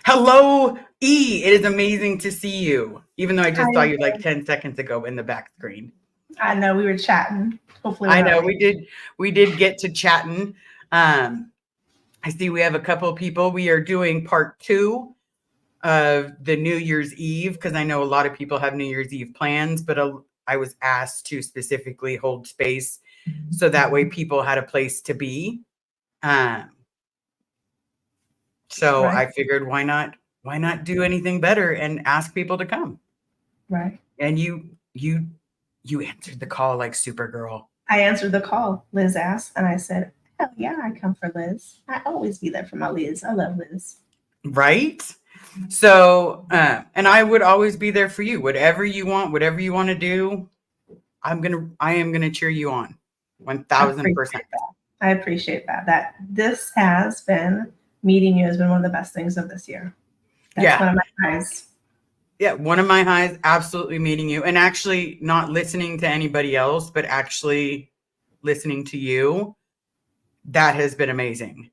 Hello, E. It is amazing to see you. Even though I just saw Hi. you like 10 seconds ago in the back screen. I know we were chatting. Hopefully we're I not know late. we did get to chatting. I see we have a couple of people. We are doing part 2 of the New Year's Eve because I know a lot of people have New Year's Eve plans, but I was asked to specifically hold space so that way people had a place to be. Um, so Right. I figured why not do anything better and ask people to come. Right. And you answered the call like Supergirl. I answered the call. Liz asked, and I said, "Hell yeah, I come for Liz. I always be there for my Liz. I love Liz." Right? So, and I would always be there for you. Whatever you want to do, I am gonna cheer you on. I 1000%. appreciate that. I appreciate that. That this has been meeting you has been one of the best things of this year. That's Yeah. one of my highs. Yeah. One of my highs, absolutely meeting you and actually not listening to anybody else, but actually listening to you. That has been amazing.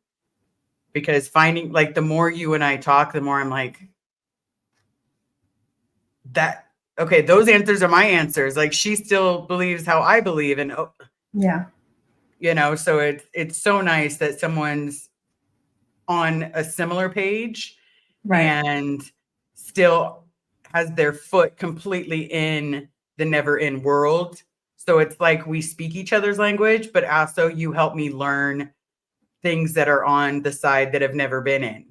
Because finding like the more you and I talk, the more I'm like, that okay, those answers are my answers. Like she still believes how I believe, and Yeah. so it's so nice that someone's on a similar page Right. and still has their foot completely in the never in world. So it's like we speak each other's language, but also you help me learn things that are on the side that have never been in.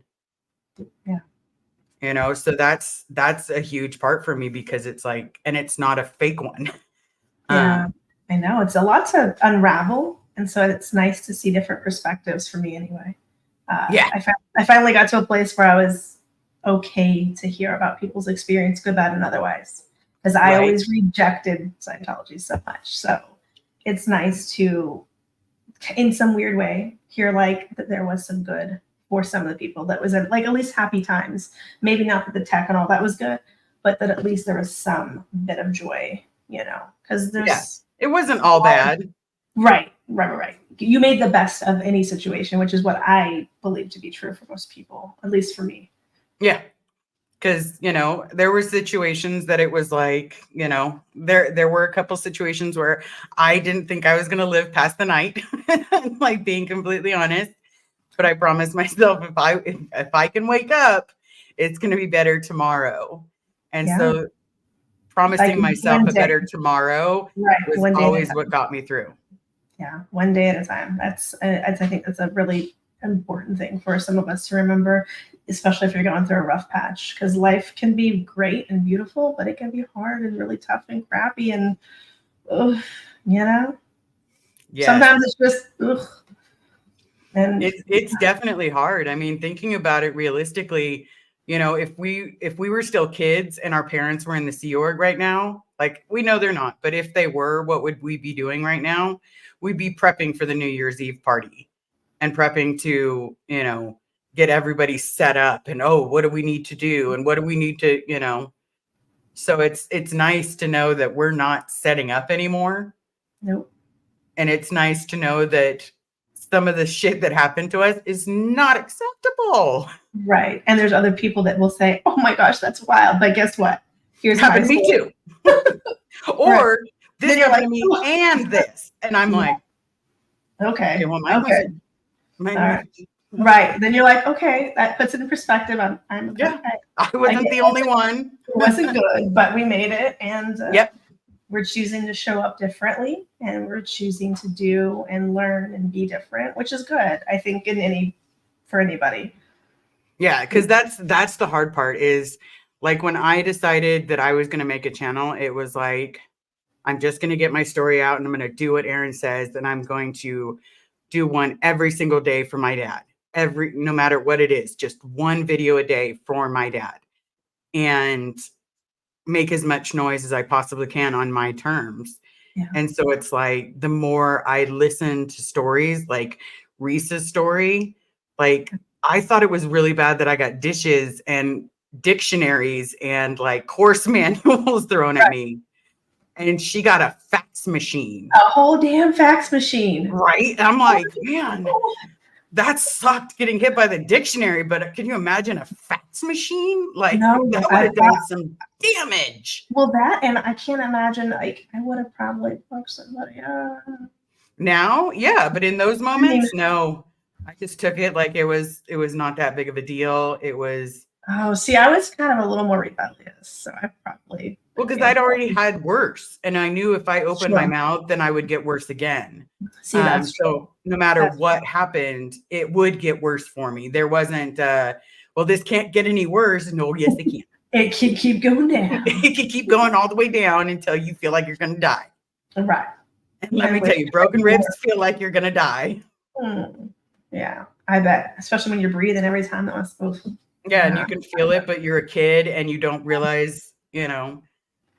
Yeah. So that's a huge part for me because it's like, and it's not a fake one. Yeah. I know. It's a lot to unravel. And so it's nice to see different perspectives for me anyway. Yeah. I finally got to a place where I was okay to hear about people's experience, good, bad, and otherwise, because I Right. always rejected Scientology so much. So it's nice to, in some weird way, hear like that there was some good for some of the people. That was like at least happy times. Maybe not that the tech and all that was good, but that at least there was some bit of joy, because there's It wasn't all bad. Right. You made the best of any situation, which is what I believe to be true for most people, at least for me. Yeah. Because, there were situations that it was like, there were a couple situations where I didn't think I was going to live past the night, like being completely honest. But I promised myself if I can wake up, it's going to be better tomorrow. And Yeah. so promising Like myself one a day. better tomorrow Right. was One day at a always time. what got me through. Yeah. One day at a time. I think that's a really important thing for some of us to remember, especially if you're going through a rough patch, because life can be great and beautiful, but it can be hard and really tough and crappy. And, ugh, Yes. sometimes it's just, ugh. And It's definitely hard. I mean, thinking about it realistically, if we were still kids and our parents were in the Sea Org right now, like we know they're not, but if they were, what would we be doing right now? We'd be prepping for the New Year's Eve party and prepping to, get everybody set up and what do we need to do and what do we need to. So it's nice to know that we're not setting up anymore. nope. And it's nice to know that some of the shit that happened to us is not acceptable. Right. And there's other people that will say, "Oh my gosh, that's wild." But guess what? Here's my Happened to me story. too. Right. Or this Then you're happened like, to me "Oh, and this. And I'm yeah, like, okay, okay. well, Okay. mine All was right. Right. Then you're like, okay, that puts it in perspective. I'm yeah, okay. I Like wasn't the only one. it wasn't good, but we made it, and Yep. we're choosing to show up differently, and we're choosing to do and learn and be different, which is good. I think for anybody. Yeah, because that's the hard part is like when I decided that I was going to make a channel, it was like, I'm just going to get my story out and I'm going to do what Aaron says. And I'm going to do one every single day for my dad, no matter what it is, just one video a day for my dad and make as much noise as I possibly can on my terms. Yeah. And so it's like, the more I listen to stories like Reese's story, like I thought it was really bad that I got dishes and dictionaries and like course manuals thrown at me. And she got a fax machine. A whole damn fax machine. Right? And I'm like, man, that sucked getting hit by the dictionary, but can you imagine a fax fax machine, like No, that would have done some damage. well, that, and I can't imagine, like, I would have probably fucked somebody. Now, yeah, but in those I mean, moments, no. I just took it like it was not that big of a deal. It was oh, see, I was kind of a little more rebellious, so I probably well, because I'd already had worse, and I knew if I opened my sure. mouth, then I would get worse again. See, that's true. So no matter That's what happened, it would get worse for me. There wasn't, well, this can't get any worse. No, yes, it can. It can keep going down. It can keep going all the way down until you feel like you're going to die. Right. And let me tell you, broken ribs feel like you're going to die. Yeah, I bet. Especially when you're breathing every time that was supposed to. Yeah, and you can feel it, but you're a kid and you don't realize, you know,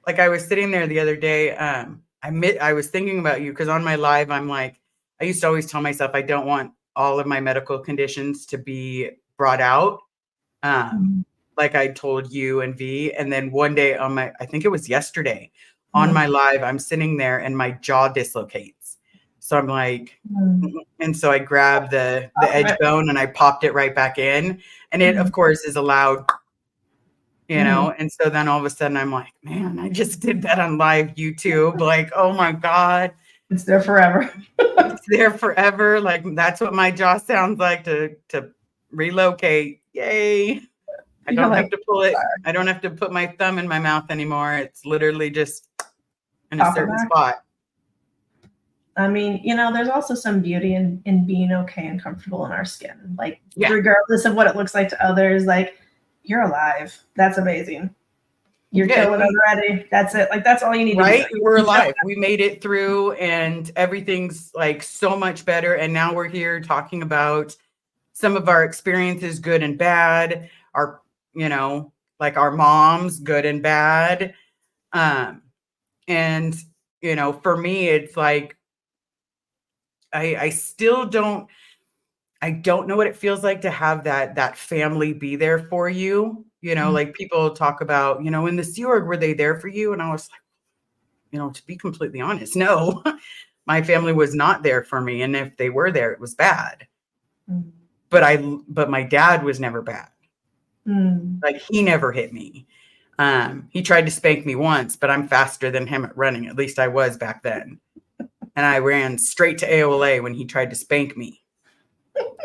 like I was sitting there the other day. I was thinking about you because on my live, I'm like, I used to always tell myself I don't want all of my medical conditions to be brought out. Like I told you and V. And then one day I think it was yesterday on my live, I'm sitting there and my jaw dislocates. So I'm like, and so I grabbed the edge bone and I popped it right back in. And it, of course, is allowed, you know. And so then all of a sudden I'm like, man, I just did that on live YouTube. Like, oh my God. It's there forever. It's there forever. Like that's what my jaw sounds like to relocate. Yay. I don't have to pull it. I don't have to put my thumb in my mouth anymore. It's literally just in a certain spot. I mean, you know, there's also some beauty in being okay and comfortable in our skin. Like, regardless of what it looks like to others, like, you're alive. That's amazing. You're killing already. That's it. Like, that's all you need to do. Right? We're alive. We made it through and everything's like so much better. And now we're here talking about some of our experiences, good and bad, our, you know, like our moms, good and bad. And, you know, for me, it's like, I still don't know what it feels like to have that family be there for you. You know, like people talk about, you know, in the Sea Org, were they there for you? And I was like, you know, to be completely honest, no, my family was not there for me. And if they were there, it was bad. But my dad was never bad. Like he never hit me. He tried to spank me once, but I'm faster than him at running. At least I was back then. And I ran straight to AOLA when he tried to spank me.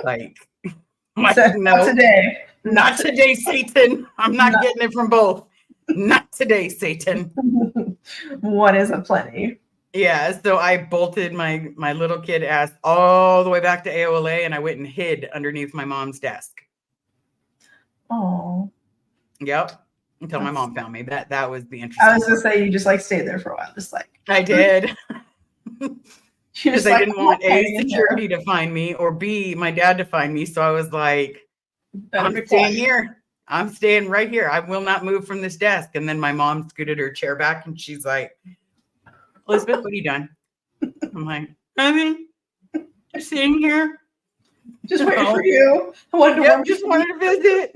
Like no, not today. Not today, Satan. I'm not getting it from both. Not today, Satan. One is a plenty. Yeah, so I bolted my little kid ass all the way back to AOLA and I went and hid underneath my mom's desk. Oh. Yep. Until my mom found me. That was the interesting. I was gonna say you just like stayed there for a while, just like I did. Because I didn't want A, security to find me, or B, my dad to find me. So I was like, I'm staying here. I'm staying right here. I will not move from this desk. And then my mom scooted her chair back and she's like, Elizabeth, what have you done? I'm like, nothing. Just sitting here. Just waiting for you. I just wanted to visit.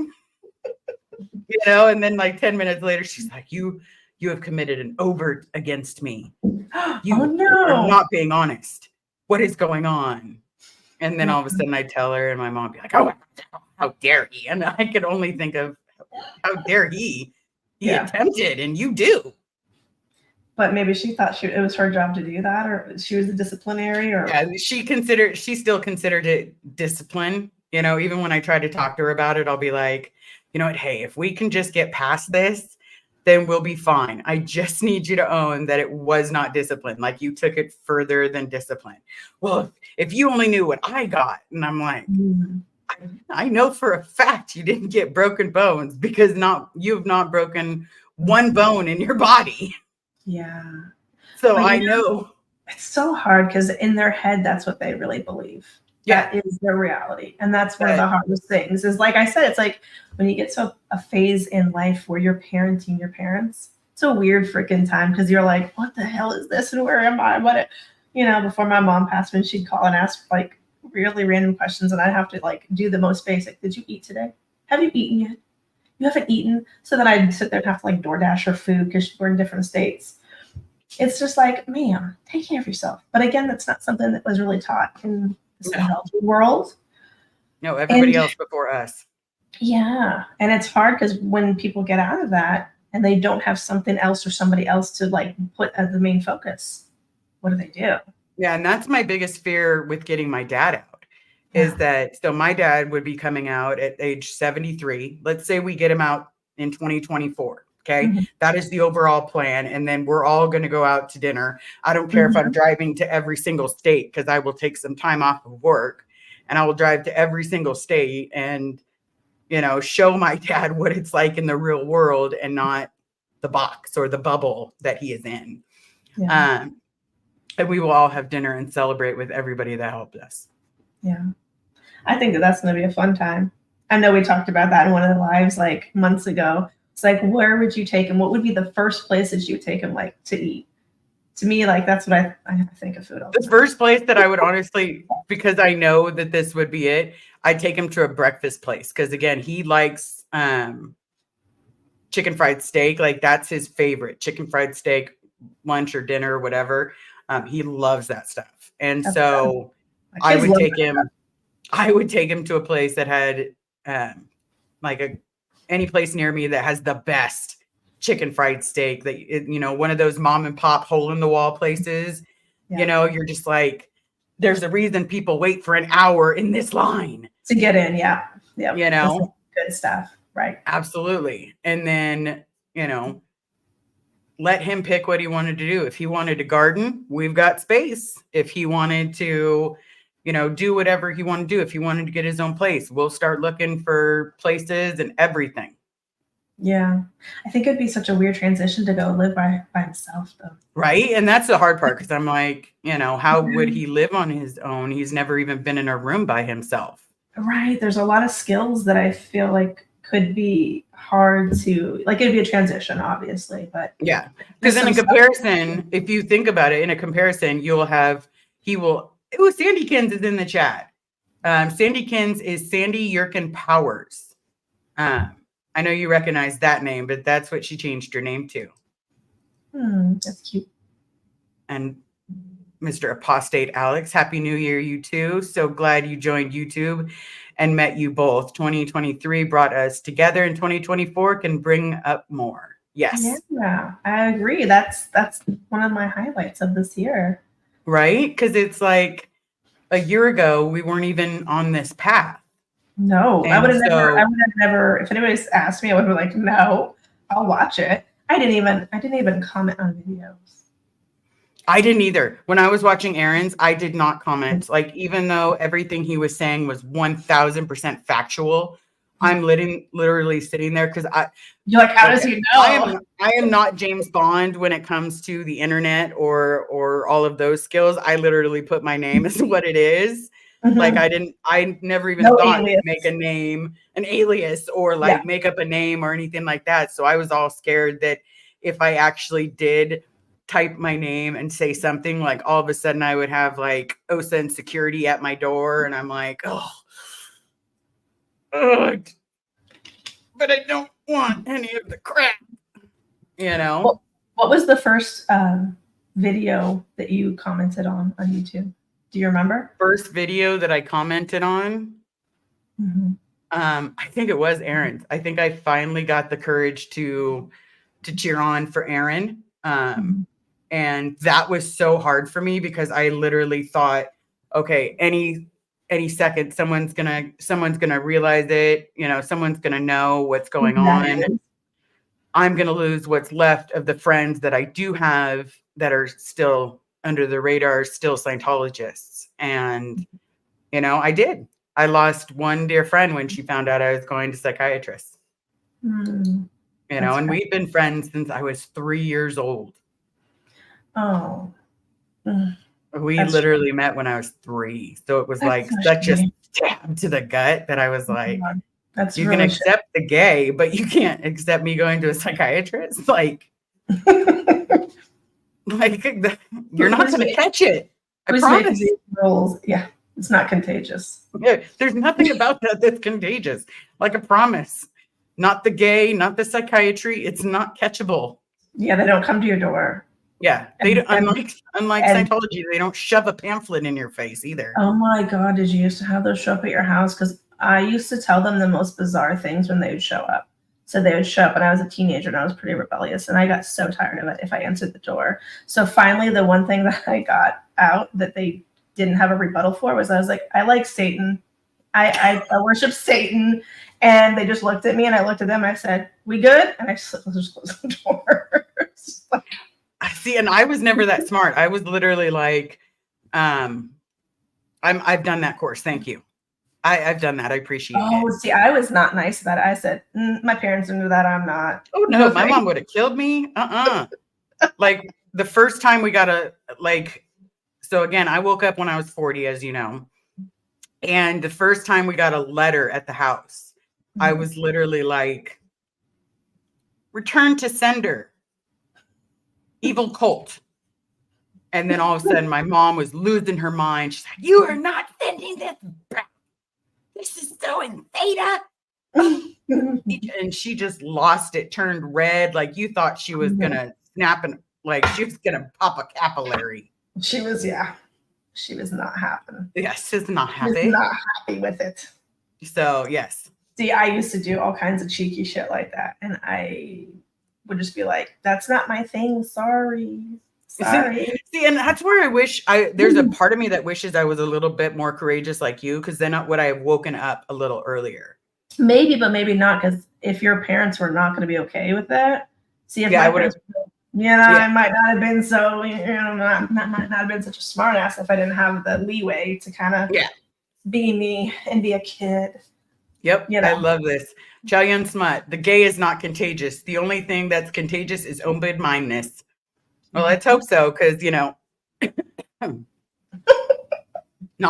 You know, and then like 10 minutes later, she's like, you have committed an overt against me. You are not being honest. What is going on? And then all of a sudden I tell her and my mom be like, oh, how dare he? And I could only think of how dare he? He attempted and you do. But maybe she thought it was her job to do that, or she was the disciplinary, or she still considered it discipline. You know, even when I try to talk to her about it, I'll be like, you know what, hey, if we can just get past this, then we'll be fine. I just need you to own that it was not discipline. Like you took it further than discipline. Well, if you only knew what I got. And I'm like, I know for a fact you didn't get broken bones because you have not broken one bone in your body. Yeah. So I know. It's so hard because in their head, that's what they really believe. Yeah. That is their reality. And that's one of the hardest things is, like I said, it's like when you get to a phase in life where you're parenting your parents, it's a weird freaking time because you're like, what the hell is this? And where am I? Before my mom passed, when she'd call and ask like really random questions and I'd have to like do the most basic. Did you eat today? Have you eaten yet? You haven't eaten? So then I'd sit there and have to like DoorDash her food because we're in different states. It's just like, ma'am, take care of yourself. But again, that's not something that was really taught in the healthy world. No, everybody else before us. Yeah. And it's hard because when people get out of that and they don't have something else or somebody else to like put as the main focus, what do? Yeah, and that's my biggest fear with getting my dad out is Yeah. that so my dad would be coming out at age 73. Let's say we get him out in 2024. Okay. Mhm. That is the overall plan. And then we're all going to go out to dinner. I don't care if I'm Mhm. driving to every single state because I will take some time off of work and I will drive to every single state and, show my dad what it's like in the real world and not the box or the bubble that he is in. Yeah. Um, and we will all have dinner and celebrate with everybody that helped us. Yeah. I think that that's going to be a fun time. I know we talked about that in one of the lives like months ago. It's like, where would you take him? What would be the first places you would take him like to eat? To me, like that's what I think of food all the The time. first place that I would honestly, because I know that this would be it, I'd take him to a breakfast place. Because again, he likes chicken fried steak. Like that's his favorite chicken fried steak, lunch or dinner or whatever. He loves that stuff. And That's good. so My I kids would love take that. him, I would take him to a place that had like any place near me that has the best chicken fried steak that one of those mom and pop hole in the wall places. Yeah. You're just like, there's a reason people wait for an hour in this line. To get in, yeah. Yep. You That's know, good stuff. Right. absolutely. And then let him pick what he wanted to do. If he wanted to garden, we've got space. If he wanted to do whatever he wanted to do. If he wanted to get his own place, we'll start looking for places and everything. Yeah. I think it'd be such a weird transition to go live by himself though. Right. And that's the hard part because I'm like, how would he live on his own? He's never even been in a room by himself. Right. There's a lot of skills that I feel like could be hard to like it'd be a transition, obviously, but yeah. Because in a comparison, if you think about it, in a comparison, Sandykins is in the chat. Sandykins is Sandy Yerkin Powers. I know you recognize that name, but that's what she changed her name to. That's cute. And Mr. Apostate Alex, Happy New Year, you too. So glad you joined YouTube and met you both. 2023 brought us together, and 2024 can bring up more. Yes. Yeah, I agree. That's one of my highlights of this year. Right? Because it's like a year ago, we weren't even on this path. No, I would have never, if anybody's asked me, I would have been like, no, I'll watch it. I didn't even comment on videos. I didn't either. When I was watching Aaron's, I did not comment. Like, even though everything he was saying was 1000% factual, I'm literally sitting there because you're like, how does he know? I am not James Bond when it comes to the internet or all of those skills. I literally put my name as what it is. Mm-hmm. Like I never even thought to make a name, an alias, or like make up a name or anything like that. So I was all scared that if I actually did type my name and say something, like all of a sudden I would have like OSA and security at my door, and I'm like, but I don't want any of the crap, What was the first video that you commented on YouTube? Do you remember? First video that I commented on? Mm-hmm. I think it was Aaron's. I think I finally got the courage to cheer on for Aaron. And that was so hard for me because I literally thought, okay, any second someone's gonna realize it, someone's gonna know what's going on. I'm gonna lose what's left of the friends that I do have that are still under the radar, still Scientologists. And I did. I lost one dear friend when she found out I was going to psychiatrist. And we've been friends since I was 3 years old. Oh, we literally met when I was 3. So it was like such a stab to the gut that I was like, you can accept the gay, but you can't accept me going to a psychiatrist. Like, you're not going to catch it. I promise. Rules. Yeah, it's not contagious. Yeah, there's nothing about that that's contagious. Like, I promise. Not the gay, not the psychiatry. It's not catchable. Yeah, they don't come to your door. Yeah, they don't, unlike Scientology, they don't shove a pamphlet in your face either. Oh my God, did you used to have those show up at your house? Because I used to tell them the most bizarre things when they would show up. So they would show up, and I was a teenager and I was pretty rebellious, and I got so tired of it if I answered the door. So finally, the one thing that I got out that they didn't have a rebuttal for was I was like, I like Satan. I worship Satan. And they just looked at me, and I looked at them, and I said, we good? And I just closed the door. I see, and I was never that smart. I was literally like, I've done that course. Thank you. I've done that. I appreciate it. See, I was not nice about it. I said, my parents knew that. I'm not. Oh no, my mom would have killed me. Like the first time we got so again, I woke up when I was 40, as you know. And the first time we got a letter at the house, I was literally like, return to sender, evil cult. And then all of a sudden my mom was losing her mind. She's like, you are not sending this back. This is so in theta. And she just lost it, turned red. Like you thought she was going to snap and like she was going to pop a capillary. She was not happy. Yes, she's not happy. She was not happy with it. So, yes. See, I used to do all kinds of cheeky shit like that. And I would just be like, that's not my thing. Sorry. See, and that's where I wish there's a part of me that wishes I was a little bit more courageous like you, because then would I have woken up a little earlier? Maybe, but maybe not, because if your parents were not going to be okay with that, see, if I would have, I might not have been so, not have been such a smart ass if I didn't have the leeway to kind of be me and be a kid. Yep, I love this. Chow Yun Smut, the gay is not contagious. The only thing that's contagious is open-mindedness. Well, let's hope so, because, no, I'm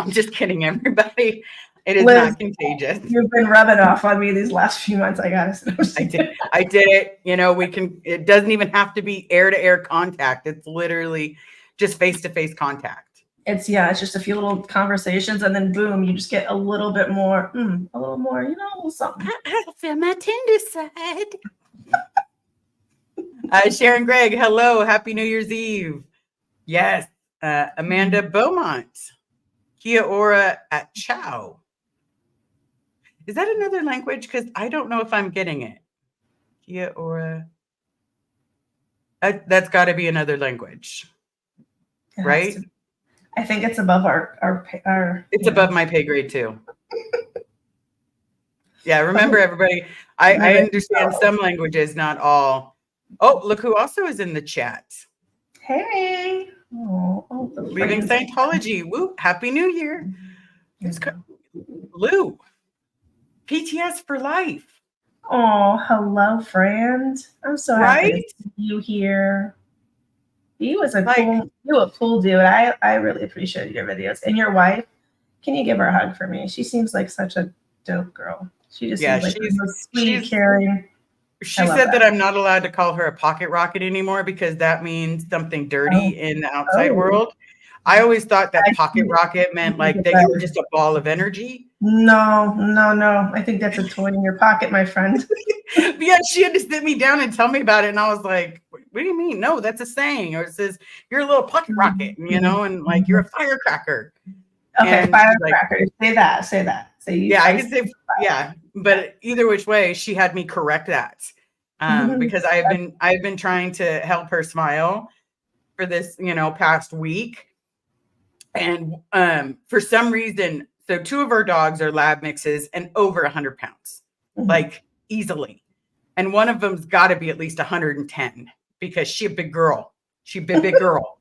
just kidding, everybody. It is not contagious. You've been rubbing off on me these last few months, I gotta say. I did it. It doesn't even have to be air-to-air contact. It's literally just face-to-face contact. It's just a few little conversations, and then boom, you just get a little bit more, a little something. I feel my tender side. Sharon Gregg, hello. Happy New Year's Eve. Yes. Amanda Beaumont. Kia ora at Chow. Is that another language? Because I don't know if I'm getting it. Kia ora. That's got to be another language. Right? I think it's above our It's above my pay grade too. Yeah, remember everybody. I understand some languages, not all. Oh, look who also is in the chat. Hey. Leaving Scientology. Woo. Happy New Year. Lou. PTS for life. Oh, hello, friend. I'm so happy to see you here. You was a cool dude. I really appreciate your videos. And your wife, can you give her a hug for me? She seems like such a dope girl. She just seems like the sweet, caring. She said that I'm not allowed to call her a pocket rocket anymore because that means something dirty in the outside world. I always thought that pocket rocket meant like that you were just a ball of energy. No. I think that's a toy in your pocket, my friend. Yeah, she had to sit me down and tell me about it. And I was like, what do you mean? No, that's a saying. Or it says, you're a little pocket rocket, and like you're a firecracker. Okay, and firecracker. Like, say that. I can say, but either which way, she had me correct that. Because I've been trying to help her smile for this, past week. And for some reason, so 2 of our dogs are lab mixes and over 100 pounds, like easily. And one of them's got to be at least 110 because she's a big girl. She's a big girl.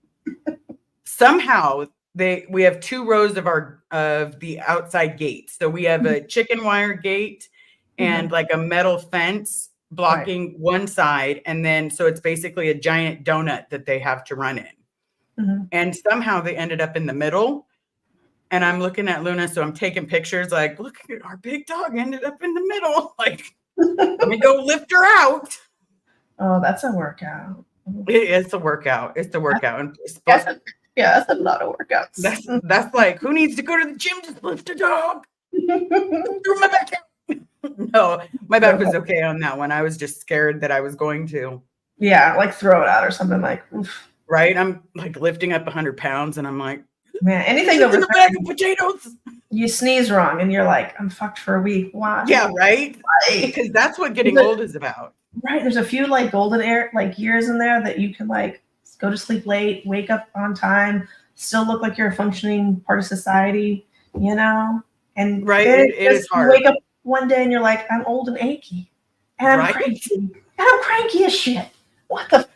Somehow we have 2 rows of the outside gates. So we have a chicken wire gate and like a metal fence blocking one side. And then, so it's basically a giant donut that they have to run in. And somehow they ended up in the middle. And I'm looking at Luna. So I'm taking pictures like, look, our big dog ended up in the middle. Like, let me go lift her out. Oh, that's a workout. It's a workout. It's a workout. And that's a lot of workouts. That's like, who needs to go to the gym to lift a dog? Through my back out. No, my back was okay on that one. I was just scared that I was going to. Yeah, like throw it out or something like. Oof. Right? I'm like lifting up 100 pounds and I'm like, man, anything over a bag of potatoes. You sneeze wrong and you're like, I'm fucked for a week. Why? Yeah, right? Why? Because that's what getting old is about. Right. There's a few like golden years in there that you can like go to sleep late, wake up on time, still look like you're a functioning part of society, you know? And Right? then It is just you hard. wake up one day and you're like, I'm old and achy. And I'm Right? cranky. And I'm cranky as shit. What the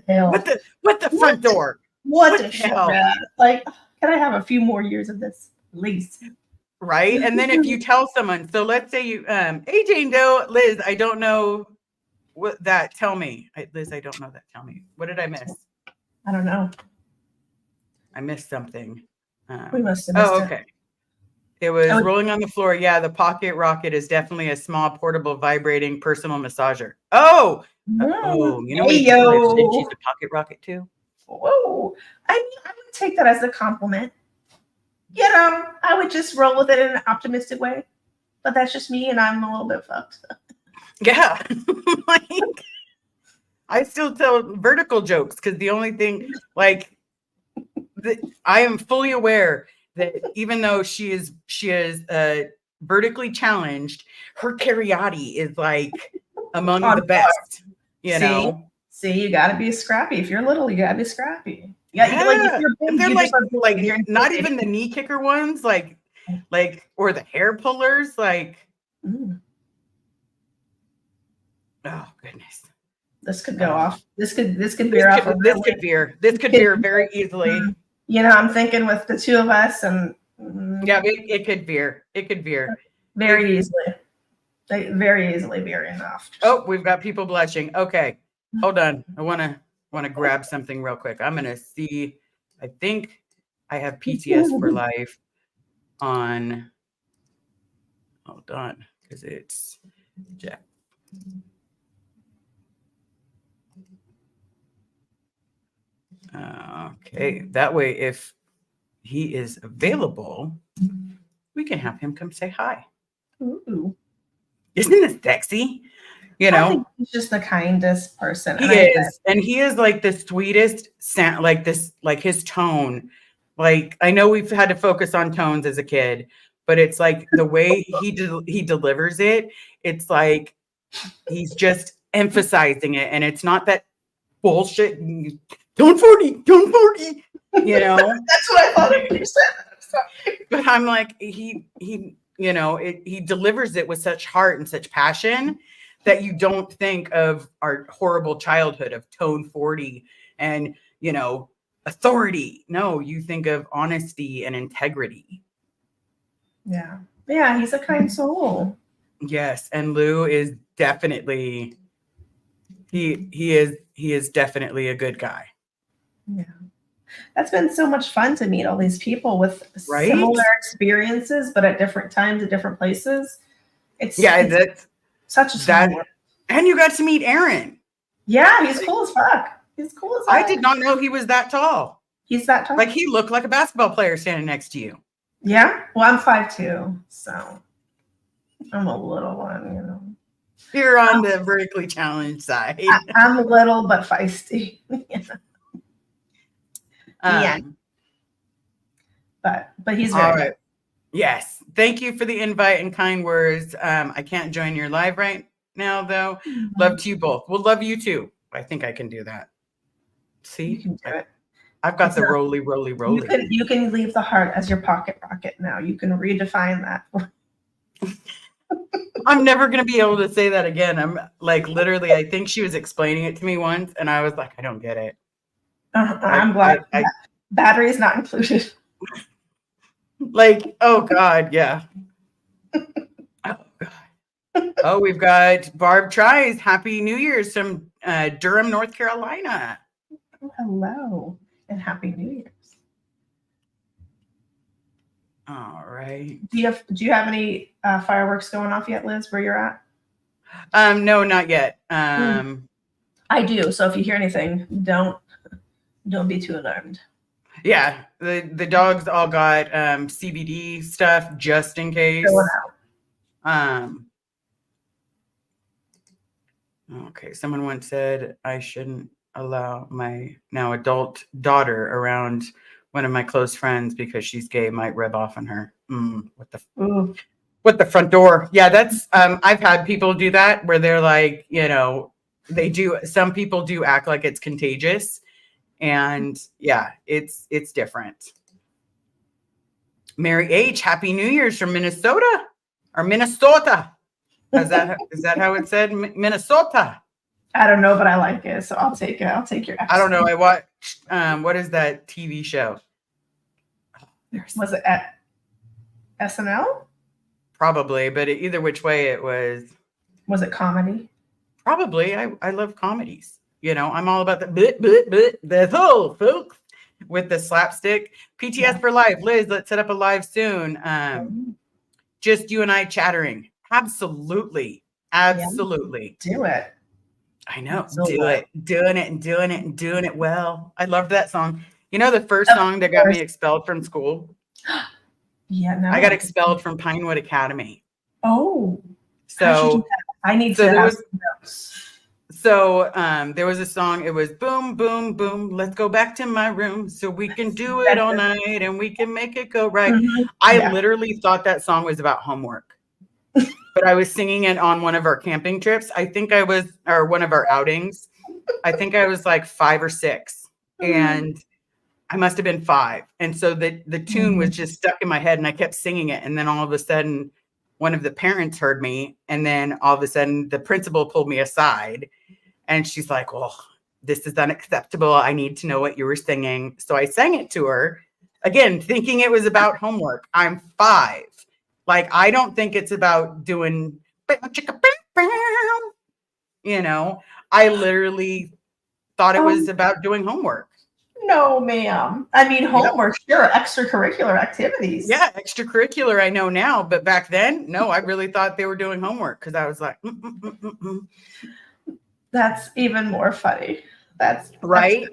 hell? What the front door? What the the shit, hell? man? Like, can I have a few more years of this, please? Right? And then if you tell someone, so let's say you hey Jane Doe, Liz, I don't know what that, tell me. Liz, I don't know that. Tell me. What did I miss? I don't know. I missed something. We must have missed okay. It was Oh. rolling on the floor. Yeah, the pocket rocket is definitely a small, portable, vibrating personal massager. Oh, you know, Hey, people have said yo. she's a pocket rocket too. Whoa. I mean, I would take that as a compliment. You know, I would just roll with it in an optimistic way. But that's just me, and I'm a little bit fucked. Yeah. Like, I still tell vertical jokes because the only thing, like, I am fully aware that even though she is vertically challenged, her karate is like among the best. You know. See, you got to be scrappy. If you're little, you got to be scrappy. Yeah, like if you're big, and they're you like just you're not even the knee kicker ones, like or the hair pullers, like. Oh goodness. This could go off. This could veer off. This could veer very easily. You know, I'm thinking with the two of us, and yeah, it could veer. It could veer very easily. Very easily veering off. Oh, we've got people blushing. Okay, hold on. I want to grab something real quick. I'm gonna see. I think I have PTS for life on. Hold on, because it's Jeff. Okay, that way, if he is available, we can have him come say hi. Ooh. Isn't this sexy? You know, I think he's just the kindest person. He is, and he is like the sweetest sound, like this, like his tone. Like, I know we've had to focus on tones as a kid, but it's like the way he delivers it. It's like he's just emphasizing it, and it's not that bullshit. Tone 40, tone 40. You know, that's what I thought when you said that. But I'm like, he you know, he delivers it with such heart and such passion that you don't think of our horrible childhood of tone 40 and, you know, authority. No, you think of honesty and integrity. Yeah. Yeah, he's a kind soul. Yes, and Lou is definitely he is definitely a good guy. Yeah. That's been so much fun to meet all these people with similar experiences, but at different times, at different places. It's that's such a small world. And you got to meet Aaron. Yeah, he's cool as fuck. He's cool as fuck. I did not know he was that tall. He's that tall. Like, he looked like a basketball player standing next to you. Yeah. Well, I'm 5'2", so I'm a little one, you know. You're on the vertically challenged side. I'm little but feisty. Yeah. But he's very all right. Yes. Thank you for the invite and kind words. I can't join your live right now, though. Love to you both. We'll love you too. I think I can do that. See? You can do it. I've got the roly. You can leave the heart as your pocket rocket now. You can redefine that. I'm never going to be able to say that again. I'm like, literally, I think she was explaining it to me once, and I was like, I don't get it. I'm glad. Battery is not included. Like, oh God, yeah. Oh God. Oh, we've got Barb Tries. Happy New Year's from Durham, North Carolina. Oh, hello, and Happy New Year's. All right. Do you have any fireworks going off yet, Liz? Where you're at? No, not yet. I do. So if you hear anything, don't be too alarmed. Yeah, the dogs all got CBD stuff just in case. Okay, someone once said I shouldn't allow my now adult daughter around one of my close friends, because she's gay, might rub off on her. Ooh. With the front door. Yeah, that's I've had people do that where they're like, some people do act like it's contagious. And yeah, it's different. Mary H, Happy New Year's from Minnesota or Minnesota. Is that how it's said? Minnesota. I don't know, but I like it, so I'll take it. I'll take your accent. I don't know. I watched what is that TV show? Was it at SNL? Probably, but either which way it was. Was it comedy? Probably. I love comedies. I'm all about the whole folks with the slapstick. PTS for life. Liz, let's set up a live soon. Just you and I chattering. Absolutely. Absolutely. Yeah, do it. I know. Do it. Doing it and doing it and doing it well. I loved that song. The first song that got me expelled from school? Yeah, no. I got expelled from Pinewood Academy. Oh. So I need to have notes. So there was a song. It was boom, boom, boom. Let's go back to my room so we can do it all night and we can make it go right. I literally thought that song was about homework, but I was singing it on one of our camping trips. Or one of our outings. I think I was like 5 or 6, and I must have been 5. And so the tune was just stuck in my head, and I kept singing it. And then all of a sudden, one of the parents heard me, and then all of a sudden the principal pulled me aside, and she's like, well, this is unacceptable. I need to know what you were singing. So I sang it to her, again, thinking it was about homework. I'm 5. Like, I don't think it's about doing, I literally thought it was about doing homework. No, ma'am. I mean, homework, sure, extracurricular activities. Yeah, extracurricular, I know now. But back then, no, I really thought they were doing homework because I was like, That's even more funny. That's right.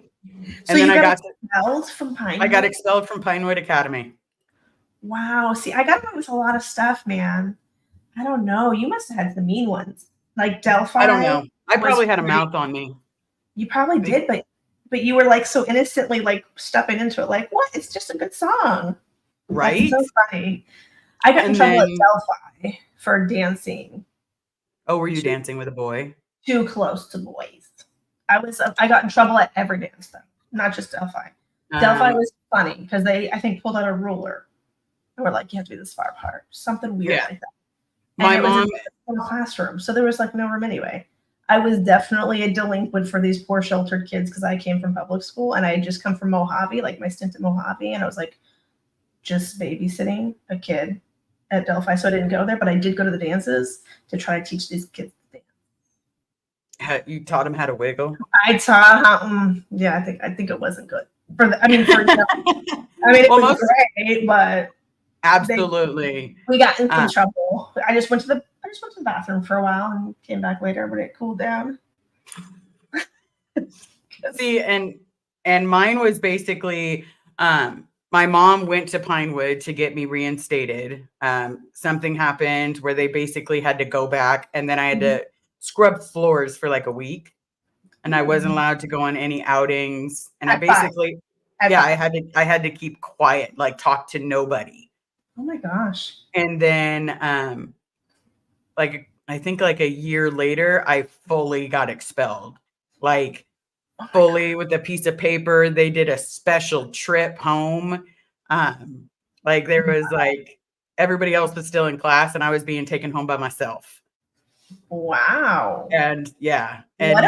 So then I got expelled from Pinewood? I got expelled from Pinewood Academy. Wow. See, I got away with a lot of stuff, man. I don't know. You must have had the mean ones. Like Delphi. I don't know. I probably had a mouth on me. You probably did, but you were like so innocently like stepping into it, like, what? It's just a good song. Right? That's so funny. I got in trouble at Delphi for dancing. Oh, were you dancing with a boy? Too close to boys. I got in trouble at every dance though, not just Delphi. Delphi was funny because they, I think, pulled out a ruler and were like, you have to be this far apart. Something weird like that. And my mom in the classroom, so there was like no room anyway. I was definitely a delinquent for these poor sheltered kids because I came from public school and I had just come from Mojave, like my stint at Mojave, and I was like just babysitting a kid at Delphi, so I didn't go there, but I did go to the dances to try to teach these kids to dance. You taught them how to wiggle? I taught how. Yeah, I think it wasn't good for the. I mean, it was great, but absolutely, we got in some trouble. I just went to the bathroom for a while and came back later when it cooled down. See, and mine was basically my mom went to Pinewood to get me reinstated. Something happened where they basically had to go back, and then I had to scrub floors for like a week, and I wasn't allowed to go on any outings. And I basically, I had to keep quiet, like talk to nobody. Oh my gosh. And then I think like a year later, I fully got expelled. Like fully with a piece of paper. They did a special trip home. Like there was like everybody else was still in class and I was being taken home by myself. Wow. And yeah. And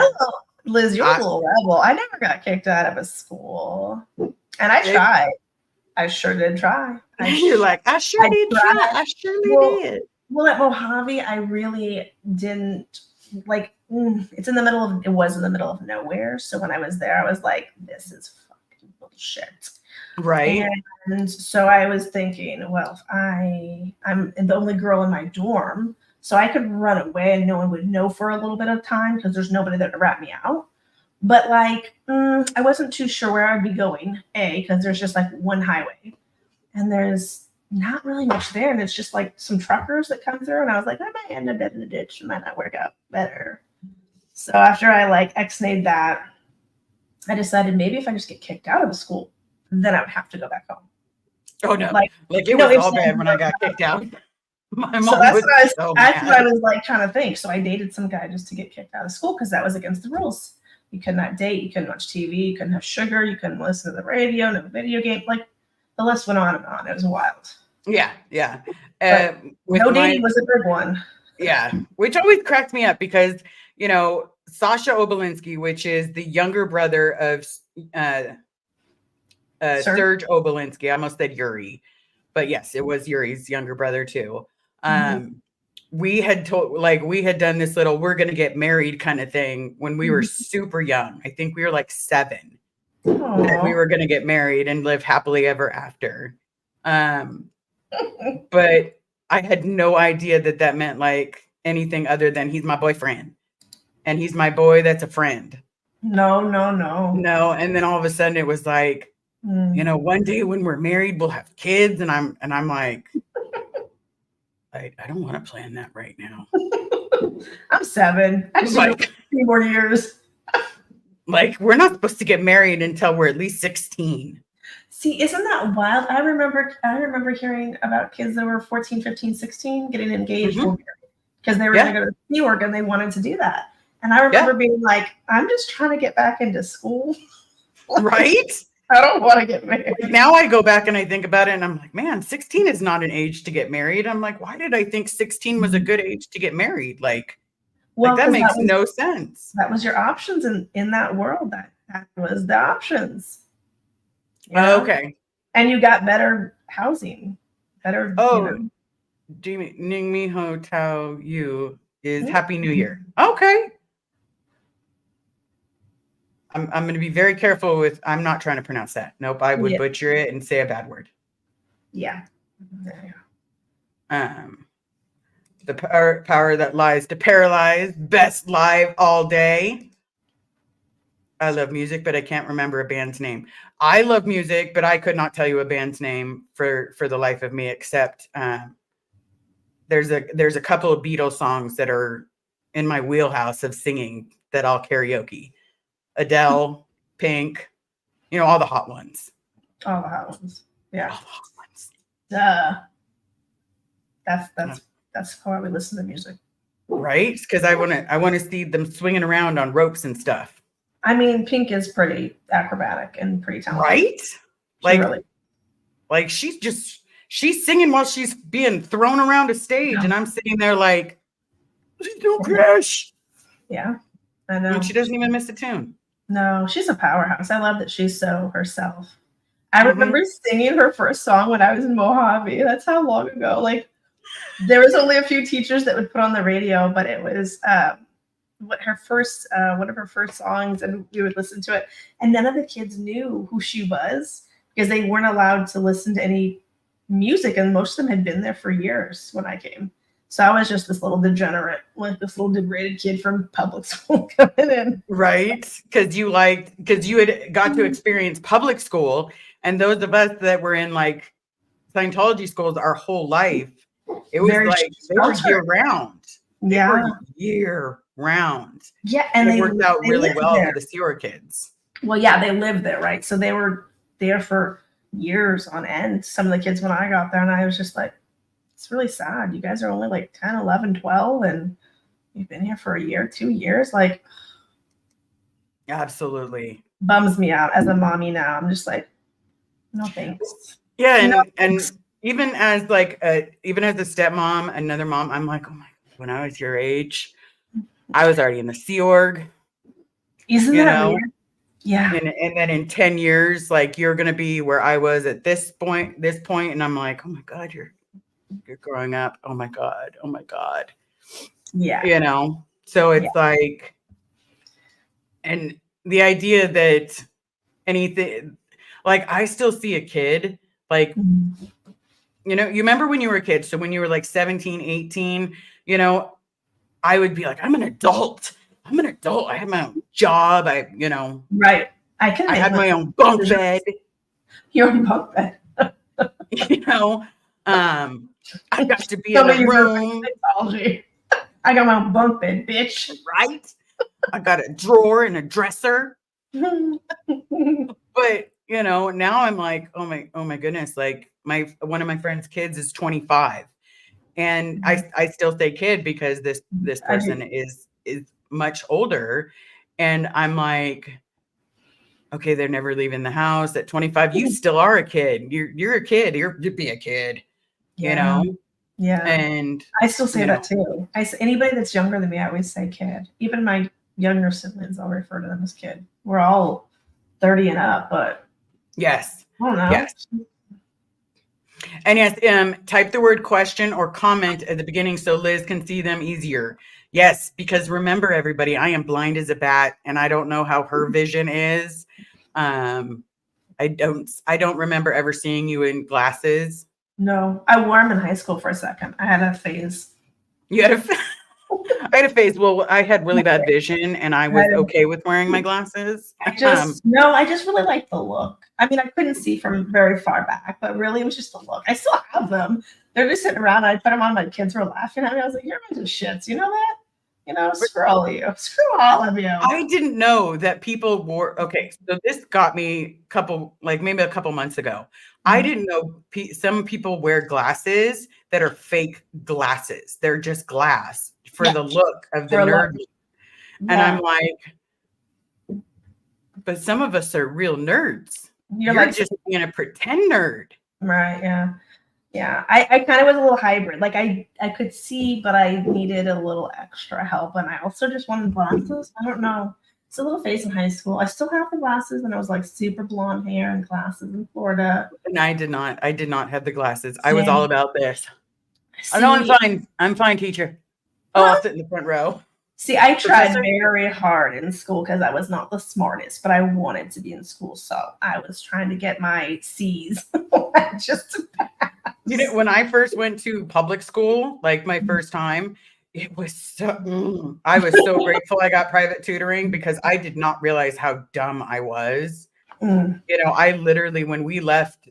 Liz, you're a little rebel. I never got kicked out of a school. And I tried. I sure did try. You're like, I sure did try. I surely did. Well, at Mojave, I really didn't like. It was in the middle of nowhere. So when I was there, I was like, "This is fucking bullshit." Right. And so I was thinking, well, I'm the only girl in my dorm, so I could run away and no one would know for a little bit of time because there's nobody there to rat me out. But like, I wasn't too sure where I'd be going. Because there's just like one highway, and there's not really much there, and it's just like some truckers that come through, and I was like, I might end up dead in the ditch. It might not work out better. So after I like ex-nayed that, I decided maybe if I just get kicked out of the school, then I would have to go back home. Oh no. Like, It no, was if all she bad had when I got kicked out. My So mom that's was what I was. so That's what I mad. was like trying to think. So I dated some guy just to get kicked out of school because that was against the rules. You could not date. You couldn't watch TV. You couldn't have sugar. You couldn't listen to the radio. No video game. Like the list went on and on. It was wild. Yeah, yeah. But With no my dating was a big one. yeah, which always cracked me up because Sasha Obolinski, which is the younger brother of uh, Serge Obolinski. I almost said Yuri, but yes, it was Yuri's younger brother too. We had done this little we're gonna get married kind of thing when we were super young. I think we were like 7. That we were gonna get married and live happily ever after. But I had no idea that meant like anything other than he's my boyfriend and he's my boy that's a friend. No. No, and then all of a sudden it was like, one day when we're married, we'll have kids, and I'm like, I don't want to plan that right now. I'm 7. Actually, like 3 more years. Like, we're not supposed to get married until we're at least 16. See, isn't that wild? I remember hearing about kids that were 14, 15, 16 getting engaged because they were going to go to New York and they wanted to do that. And I remember being like, I'm just trying to get back into school. Right? I don't want to get married. Now I go back and I think about it and I'm like, man, 16 is not an age to get married. I'm like, why did I think 16 was a good age to get married? Like that makes no sense. That was your options in that world. That was the options. Okay. And you got better housing. Better. Ning Mi Ho Tao Yu is Happy New Year. Okay. I'm going to be very careful with. I'm not trying to pronounce that. Nope, I would butcher it and say a bad word. Yeah. The power that lies to paralyze. Best live all day. I love music, but I can't remember a band's name. I love music, but I could not tell you a band's name for the life of me, except there's a couple of Beatles songs that are in my wheelhouse of singing that I'll karaoke. Adele, Pink, all the hot ones. All the hot ones. Yeah. All the hot ones. That's how I would listen to music. Right? Because I want to see them swinging around on ropes and stuff. I mean, Pink is pretty acrobatic and pretty talented. Right? Like she's singing while she's being thrown around a stage, and I'm sitting there like, don't crash. Yeah, I know. And she doesn't even miss a tune. No, she's a powerhouse. I love that she's so herself. I remember singing her first song when I was in Mojave. That's how long ago. Like, there was only a few teachers that would put on the radio, but it was one of her first songs, and we would listen to it. And none of the kids knew who she was because they weren't allowed to listen to any music, and most of them had been there for years when I came. So I was just this little degenerate, like this little degraded kid from public school coming in. Right. Because you had got to experience public school, and those of us that were in like Scientology schools our whole life, it was like they were year round. Yeah. They were year round. Yeah. And it worked out really well for the Sewer kids. Well, yeah, they lived there, right? So they were there for years on end. Some of the kids when I got there, and I was just like, it's really sad. You guys are only like 10, 11, 12, and you've been here for a year, 2 years. Like, absolutely bums me out as a mommy now. I'm just like, no thanks. Yeah, and even as a stepmom, another mom, I'm like, oh my God, when I was your age, I was already in the Sea Org. Isn't that weird? Yeah. And then in 10 years, like you're gonna be where I was at this point, and I'm like, oh my God, you're growing up. Oh my God. Yeah. So it's like, and the idea that anything, like I still see a kid, like, you remember when you were a kid? So when you were like 17, 18, I would be like, I'm an adult. I have my own job. Right. I had my own bunk bed. Your own bunk bed. I got to be in a room. I got my own bunk bed, bitch. Right? I got a drawer and a dresser. But you know, now I'm like, oh my goodness, like one of my friend's kids is 25. And I still say kid because this I do. person is much older. And I'm like, okay, they're never leaving the house at 25. You still are a kid. You're a kid. You'd be a kid, you Yeah. know? Yeah. And I still say you that know, too. I say anybody that's younger than me, I always say kid. Even my younger siblings, I'll refer to them as kid. We're all 30 and up, but yes. I don't know. Yes. And yes, type the word question or comment at the beginning so Liz can see them easier. Yes, because remember, everybody, I am blind as a bat, and I don't know how her vision is. I don't remember ever seeing you in glasses. No, I wore them in high school for a second. I had a phase. You had a I had a phase. Well, I had really bad vision, and I was okay with wearing my glasses. I just really like the look. I mean, I couldn't see from very far back, but really it was just the look. I still have them. They're just sitting around. I put them on. My kids were laughing at me. I was like, "You're a bunch of shits." You know that? You know, screw all of you. Screw all of you. I didn't know that people wore. Okay, so this got me maybe a couple months ago. I didn't know some people wear glasses that are fake glasses. They're just glass for the look of the nerd. And I'm like, but some of us are real nerds. You're like just being a pretend nerd. Right, yeah. Yeah. I kind of was a little hybrid. Like I could see, but I needed a little extra help. And I also just wanted glasses. I don't know. It's a little phase in high school. I still have the glasses, and I was like super blonde hair and glasses in Florida. And I did not have the glasses. I was all about this. See, Oh no, I'm fine, teacher. Oh, I'll sit in the front row. See, I tried very hard in school because I was not the smartest, but I wanted to be in school. So I was trying to get my C's just to pass. You know, when I first went to public school, like my first time, it was so, I was so grateful I got private tutoring because I did not realize how dumb I was. You know, I literally, when we left,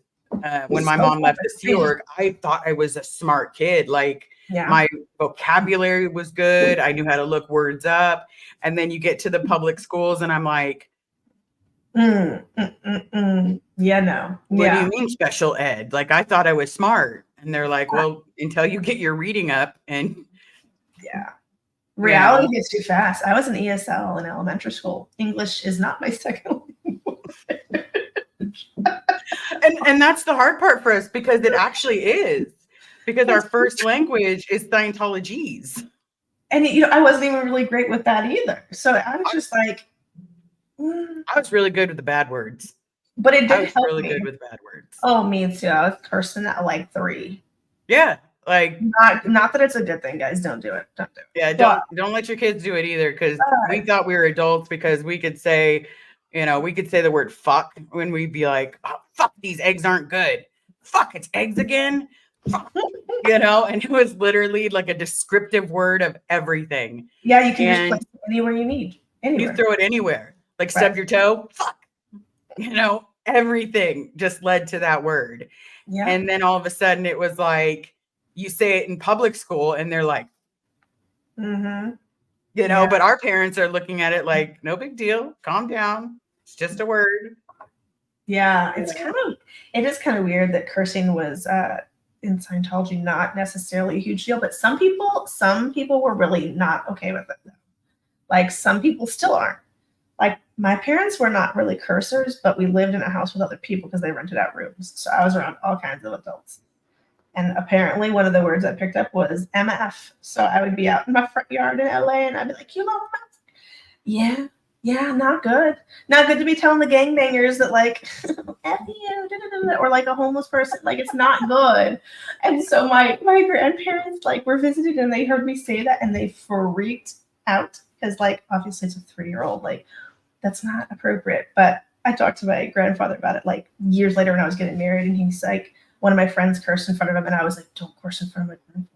when my mom left the Sea Org, I thought I was a smart kid. Like my vocabulary was good. I knew how to look words up. And then you get to the public schools and I'm like, yeah, no. What do you mean special ed? Like I thought I was smart. And they're like, well, until you get your reading up and reality gets too fast. I was an ESL in elementary school. English is not my second language. and that's the hard part for us because it actually is. Because our first language is Scientology's. And you know, I wasn't even really great with that either. So I was just like I was really good with the bad words. But it did help really me. Good with bad words. Oh, me too. I was cursing at like 3. Yeah, like not that it's a good thing, guys. Don't do it. Don't do it. Yeah, don't let your kids do it either because we thought we were adults because we could say, you know, we could say the word fuck when we'd be like, oh, fuck, these eggs aren't good. Fuck, it's eggs again. Fuck. You know, and it was literally like a descriptive word of everything. Yeah, you can just place it anywhere you need. Anywhere. You throw it anywhere. Like stub your toe. Fuck. You know, everything just led to that word. Yeah. And then all of a sudden it was like, you say it in public school and they're like, you know, but our parents are looking at it like, no big deal. Calm down. It's just a word. Yeah. It is kind of weird that cursing was, in Scientology, not necessarily a huge deal, but some people were really not okay with it. Like some people still aren't. Like my parents were not really cursors, but we lived in a house with other people because they rented out rooms. So I was around all kinds of adults. And apparently one of the words I picked up was MF. So I would be out in my front yard in LA and I'd be like, you know what? Yeah, not good. Not good to be telling the gangbangers that like, F you, or like a homeless person. Like it's not good. And so my grandparents like were visited and they heard me say that and they freaked out because like obviously it's a 3-year-old. Like that's not appropriate. But I talked to my grandfather about it like years later when I was getting married and he's like, one of my friends cursed in front of him and I was like, don't curse in front of my grandfather.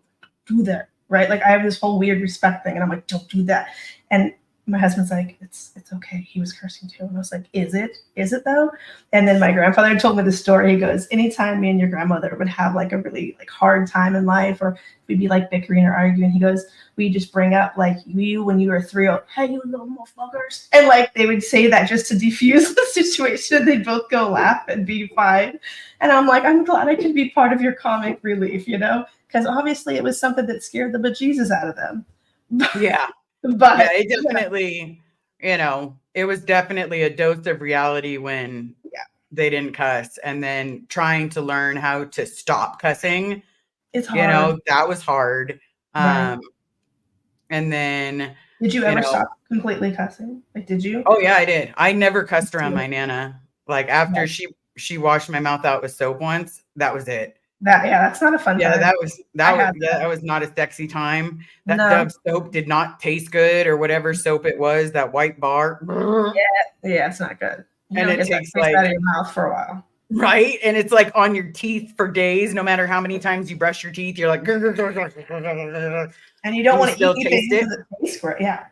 Don't do that. Right? Like I have this whole weird respect thing and I'm like, don't do that. And My husband's like, it's okay. He was cursing too. And I was like, is it? Is it though? And then my grandfather told me the story. He goes, anytime me and your grandmother would have like a really like hard time in life, or we'd be like bickering or arguing, he goes, we just bring up like you when you were 3, hey, you little motherfuckers. And like they would say that just to defuse the situation. They'd both go laugh and be fine. And I'm like, I'm glad I could be part of your comic relief, you know? Because obviously it was something that scared the bejesus out of them. Yeah. But yeah, it definitely, it was definitely a dose of reality when they didn't cuss, and then trying to learn how to stop cussing. It's hard. That was hard. Right. And then did you ever stop completely cussing? Like, did you? Oh yeah, I did. I never cussed around my Nana. Like after she washed my mouth out with soap once, that was it. That's not a fun time. That was not a sexy time. That Dove soap did not taste good, or whatever soap it was, that white bar. Yeah, it's not good. And it takes like out of your mouth for a while. Right. And it's like on your teeth for days, no matter how many times you brush your teeth, you're like, and you don't want to still eat taste it. Taste great. Yeah,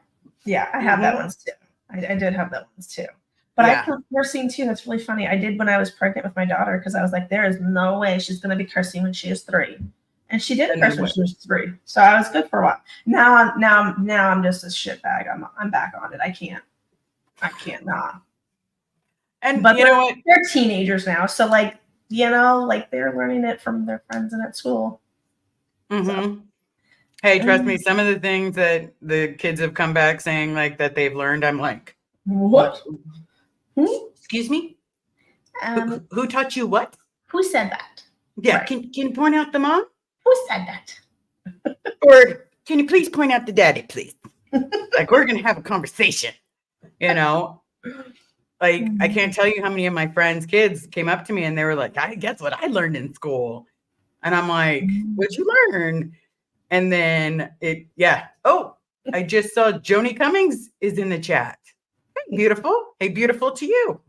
I have that ones too. I did have that ones too. But I cursing too. That's really funny. I did when I was pregnant with my daughter, because I was like, there is no way she's going to be cursing when she is 3. And she didn't curse when she was 3. So I was good for a while. Now I'm just a shitbag. I'm back on it. I can't not. But you know what? They're teenagers now. So like, they're learning it from their friends and at school. So. Hey, trust me, some of the things that the kids have come back saying like that they've learned, I'm like, what? Excuse me? Who taught you what? Who said that? Yeah, right. Can you point out the mom? Who said that? Or can you please point out the daddy, please? Like, we're going to have a conversation, Like, I can't tell you how many of my friends' kids came up to me and they were like, guess what I learned in school? And I'm like, what'd you learn? And then Oh, I just saw Joni Cummings is in the chat. Hey, beautiful. Hey, beautiful to you.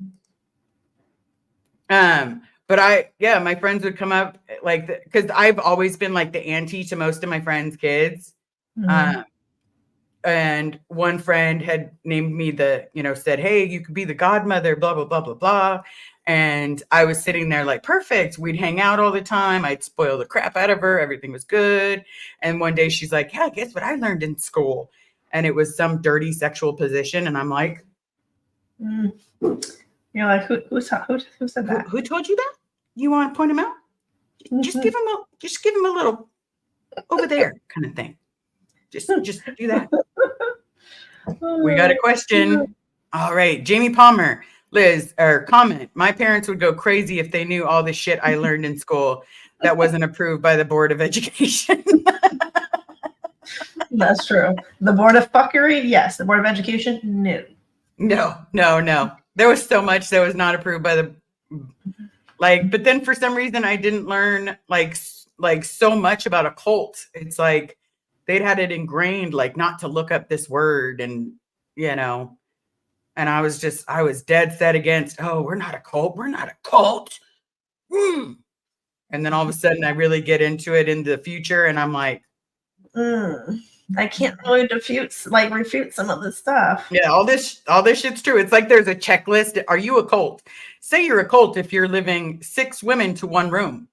But my friends would come up like, because I've always been like the auntie to most of my friends' kids. And one friend had named me said, hey, you could be the godmother, blah, blah, blah, blah, blah. And I was sitting there like, perfect. We'd hang out all the time. I'd spoil the crap out of her. Everything was good. And one day she's like, yeah, guess what I learned in school? And it was some dirty sexual position. And I'm like, you're like, who said that? Who told you that? You want to point him out? Just give him a little over there kind of thing. Just do that. We got a question. All right, Jamie Palmer. Liz, or comment, my parents would go crazy if they knew all the shit I learned in school that wasn't approved by the Board of Education. That's true. The Board of Fuckery, yes. The Board of Education, no. No. There was so much that was not approved by the, but then for some reason I didn't learn like so much about a cult. It's like they'd had it ingrained, like not to look up this word, and and I was dead set against, we're not a cult. We're not a cult. And then all of a sudden I really get into it in the future. And I'm like, I can't really refute some of this stuff. Yeah, all this shit's true. It's like there's a checklist. Are you a cult? Say you're a cult if you're living 6 women to 1 room.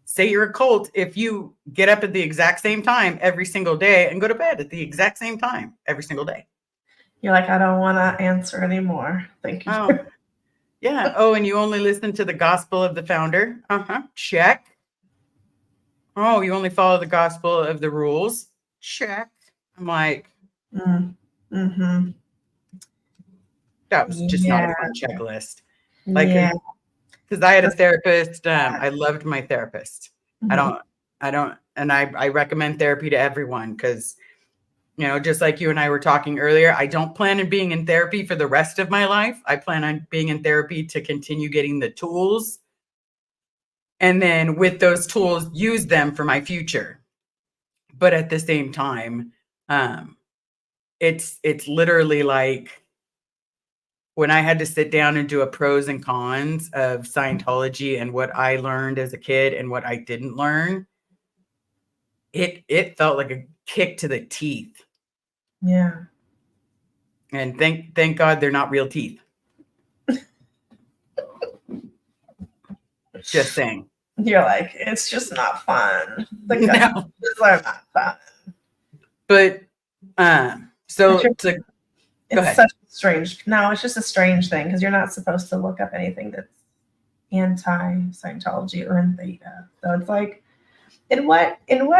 Say you're a cult if you get up at the exact same time every single day and go to bed at the exact same time every single day. You're like, I don't want to answer anymore. Thank you. Yeah. Oh, and you only listen to the gospel of the founder. Check. Oh, you only follow the gospel of the rules. Check. I'm like, that was just not a fun checklist. Like, because I had a therapist. I loved my therapist. I don't, and I recommend therapy to everyone because, just like you and I were talking earlier, I don't plan on being in therapy for the rest of my life. I plan on being in therapy to continue getting the tools. And then with those tools, use them for my future. But at the same time, it's literally like when I had to sit down and do a pros and cons of Scientology and what I learned as a kid and what I didn't learn, it felt like a kick to the teeth. Yeah. And thank God they're not real teeth. Just saying. You're like, it's just not fun. The No. gums are not fun. But so But to go it's ahead. such a strange. No, it's just a strange thing because you're not supposed to look up anything that's anti-Scientology or in theta. So it's like, in what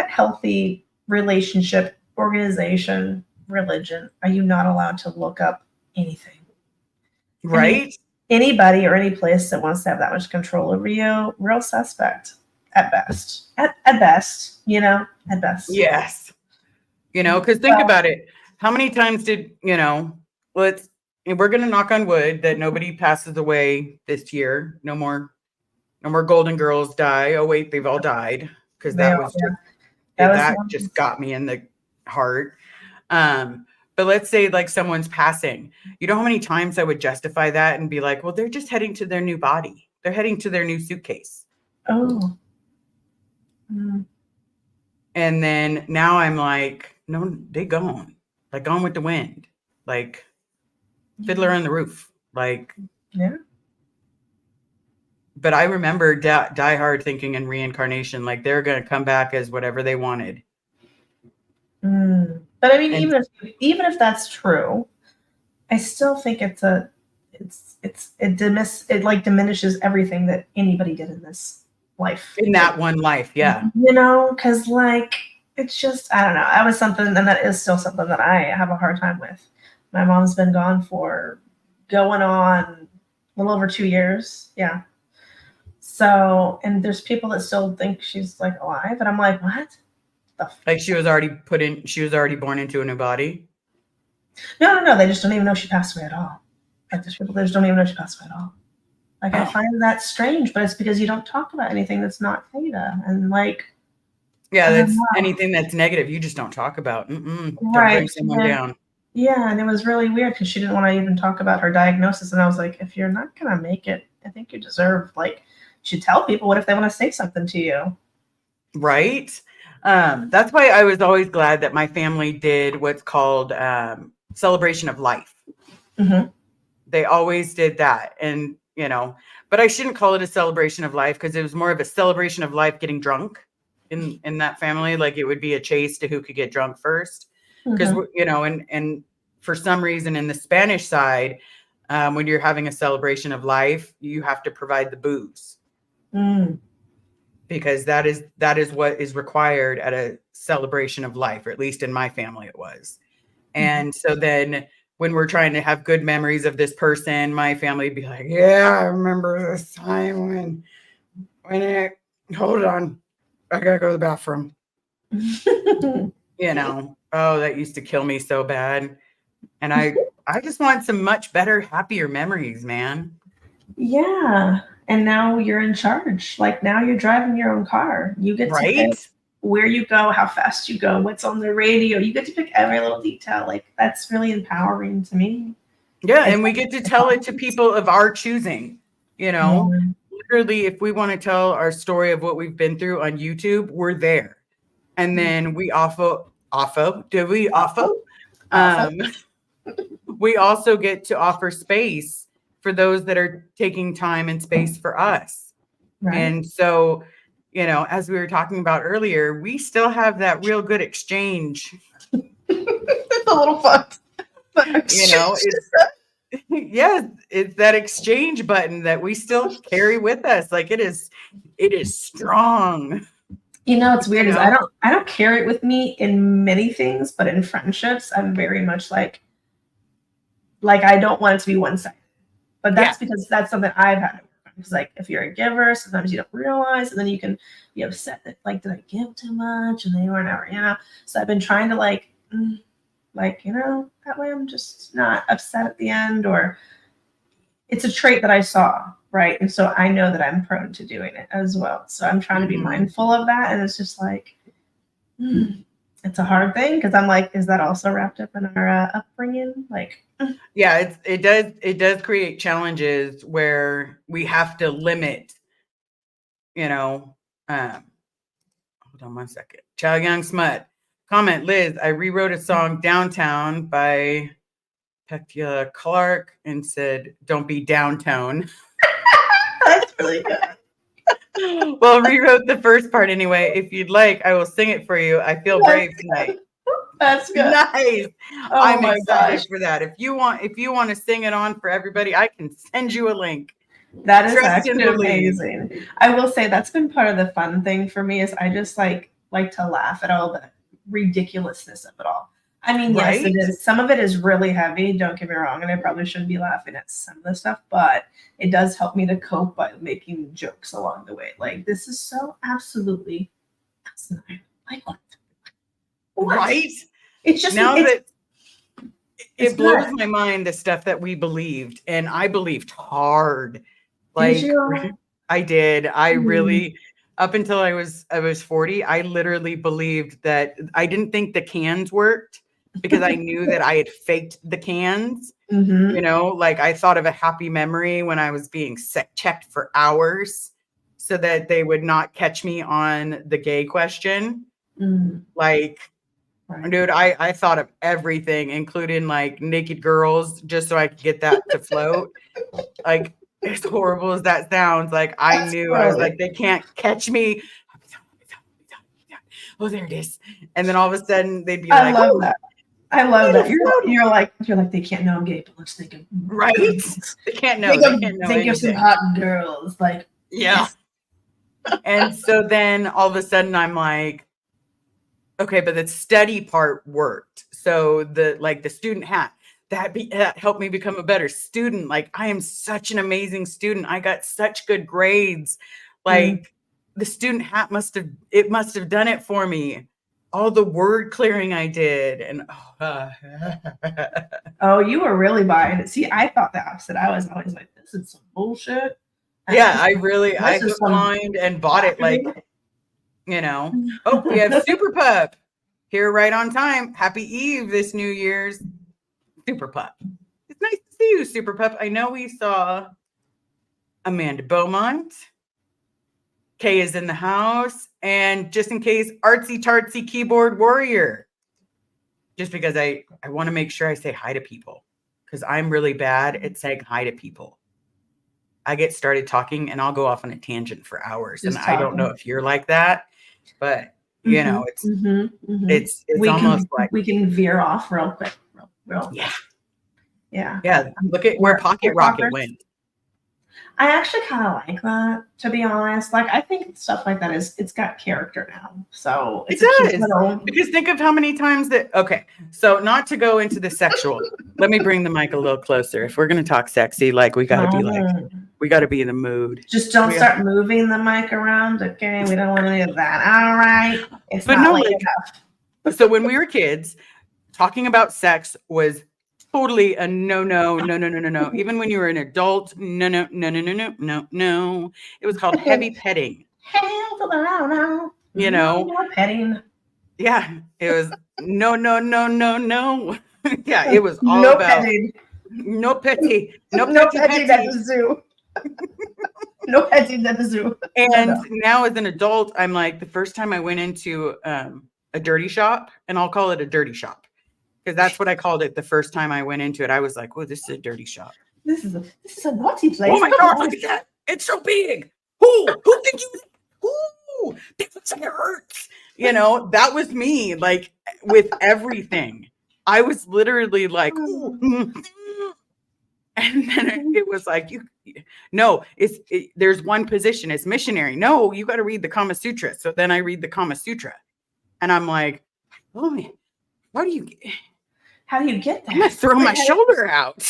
healthy relationship, organization, religion are you not allowed to look up anything? I mean, Right? anybody or any place that wants to have that much control over you, real suspect at best. At best, at best. Yes. Because think about it. How many times did, we're going to knock on wood that nobody passes away this year. No more Golden Girls die. Oh, wait, they've all died. Because that just got me in the heart. But let's say like someone's passing. You know how many times I would justify that and be like, well, they're just heading to their new body. They're heading to their new suitcase. Oh. Mm. And then now I'm like, no, they gone. Like Gone with the Wind. Like Fiddler on the Roof. Like, yeah. But I remember Die Hard thinking in reincarnation, like they're going to come back as whatever they wanted. But I mean, even if that's true, I still think it diminishes everything that anybody did in this life. In that one life, yeah. Because like it's just, I don't know. That was something, and that is still something that I have a hard time with. My mom's been gone for going on a little over 2 years. Yeah. So, and there's people that still think she's like alive, and I'm like, what? Like she was already born into a new body. No. They just don't even know she passed away at all. Like there's people that just don't even know she passed away at all. Like I find that strange, but it's because you don't talk about anything that's not theta, and like. Yeah, that's anything that's negative. You just don't talk about. Don't bring someone down. Yeah, and it was really weird because she didn't want to even talk about her diagnosis, and I was like, if you're not gonna make it, I think you deserve you should tell people. What if they want to say something to you? Right. That's why I was always glad that my family did what's called celebration of life. Mm-hmm. They always did that, and but I shouldn't call it a celebration of life because it was more of a celebration of life getting drunk in that family. Like it would be a chase to who could get drunk first, because and for some reason in the Spanish side, when you're having a celebration of life, you have to provide the booze. Because that is what is required at a celebration of life, or at least in my family it was. And so then when we're trying to have good memories of this person, my family would be like, yeah, I remember this time when hold on, I gotta go to the bathroom. Oh, that used to kill me so bad. And I just want some much better, happier memories, man. Yeah. And now you're in charge. Like now you're driving your own car. You get to pick where you go, how fast you go, what's on the radio. You get to pick every little detail. Like that's really empowering to me. Yeah, and we get to tell it to people of our choosing. Literally, if we want to tell our story of what we've been through on YouTube, we're there. And then we we also get to offer space for those that are taking time and space for us. Right. And so, as we were talking about earlier, we still have that real good exchange. It's a little fun. It's that exchange button that we still carry with us. Like it is strong. It's weird is I don't carry it with me in many things, but in friendships, I'm very much like I don't want it to be one-sided. But that's because that's something I've had to work on. Because if you're a giver, sometimes you don't realize, and then you can be upset that did I give too much? And they weren't ever, So I've been trying to that way I'm just not upset at the end, or it's a trait that I saw, right? And so I know that I'm prone to doing it as well. So I'm trying to be mindful of that. And it's just it's a hard thing because I'm like, is that also wrapped up in our upbringing? Yeah, it does create challenges where we have to limit, hold on one second. Chow Young Smut comment, Liz, I rewrote a song Downtown by Petula Clark and said, "Don't be downtown." That's really good. Well, rewrote the first part anyway. If you'd like, I will sing it for you. I feel brave tonight. That's good. Nice. Oh I'm my excited gosh. for that. If you want to sing it on for everybody, I can send you a link. That is Trust and actually believe. amazing. I will say that's been part of the fun thing for me is I just like to laugh at all the ridiculousness of it all. I mean, yes, it Right? is. Some of it is really heavy. Don't get me wrong, and I probably shouldn't be laughing at some of the stuff, but it does help me to cope by making jokes along the way. Like this is so absolutely asinine. Like what? What? Right? It's just Now it's that it's it blows good. my mind the stuff that we believed, and I believed hard. Did Like you? I did. I Mm, really up until I was 40, I literally believed that I didn't think the cans worked because I knew that I had faked the cans. You mm-hmm. know, like I thought of a happy memory when I was being checked for hours so that they would not catch me on the gay question. Mm, Like, right. dude, I thought of everything, including like naked girls, just so I could get that to float. Like, as horrible as that sounds, like I That's knew I was like, brilliant. they can't catch me. Oh, there it is. And then all of a sudden they'd be I like, love oh, that. I love that. beautiful. You're like they can't know I'm gay, but let's think of Right? girls. They can't know. They can't know Think of some anything. hot girls. Like Yeah. yes. And so then all of a sudden I'm like, okay, but the study part worked. So the student hat that helped me become a better student. Like I am such an amazing student. I got such good grades. Mm. Like the student hat must have done it for me. All the word clearing I did, and Oh, you were really buying it. See, I thought the opposite. I was always like, this is some bullshit. yeah, I This is hook, some lined, and bought it. quackery. Like oh, we have Super Pup here right on time. Happy Eve this New Year's. Super Pup. It's nice to see you, Super Pup. I know we saw Amanda Beaumont. Kay is in the house. And just in case, Artsy Tartsy Keyboard Warrior. Just because I want to make sure I say hi to people. Because I'm really bad at saying hi to people. I get started talking and I'll go off on a tangent for hours. And Just I don't know talking. if you're like that, but it's almost like We can veer off real quick. Real yeah. Yeah. Yeah. Look at where Pocket We're Rocket talkers. went. I actually kind of like that, to be honest. Like, I think stuff like that it's got character now. So it's a cute It does. little. Because think of how many times okay. So not to go into the sexual, let me bring the mic a little closer. If we're gonna talk sexy, like we gotta be in the mood. Just don't start moving the mic around, okay? We don't want any of that. All right. It's But not no, late like enough. so when we were kids, talking about sex was totally a no. Even when you were an adult, no. It was called heavy petting. Hell to the no. You know? No petting. Yeah, it was no. Yeah, it was all No about petting. no petty, no No petty petting at petty. the zoo. No petting at the zoo. And now as an adult, I'm like, the first time I went into a dirty shop, and I'll call it a dirty shop because that's what I called it the first time I went into it. I was like, oh, this is a dirty shop. This is a naughty place. Oh my God, look at that. It's so big. Who think you, who? That looks like it hurts. You know, that was me, like with everything. I was literally like, ooh. And then it was like, there's one position, it's missionary. No, you got to read the Kama Sutra. So then I read the Kama Sutra and I'm like, oh man, how do you get that? I'm going to throw my shoulder out.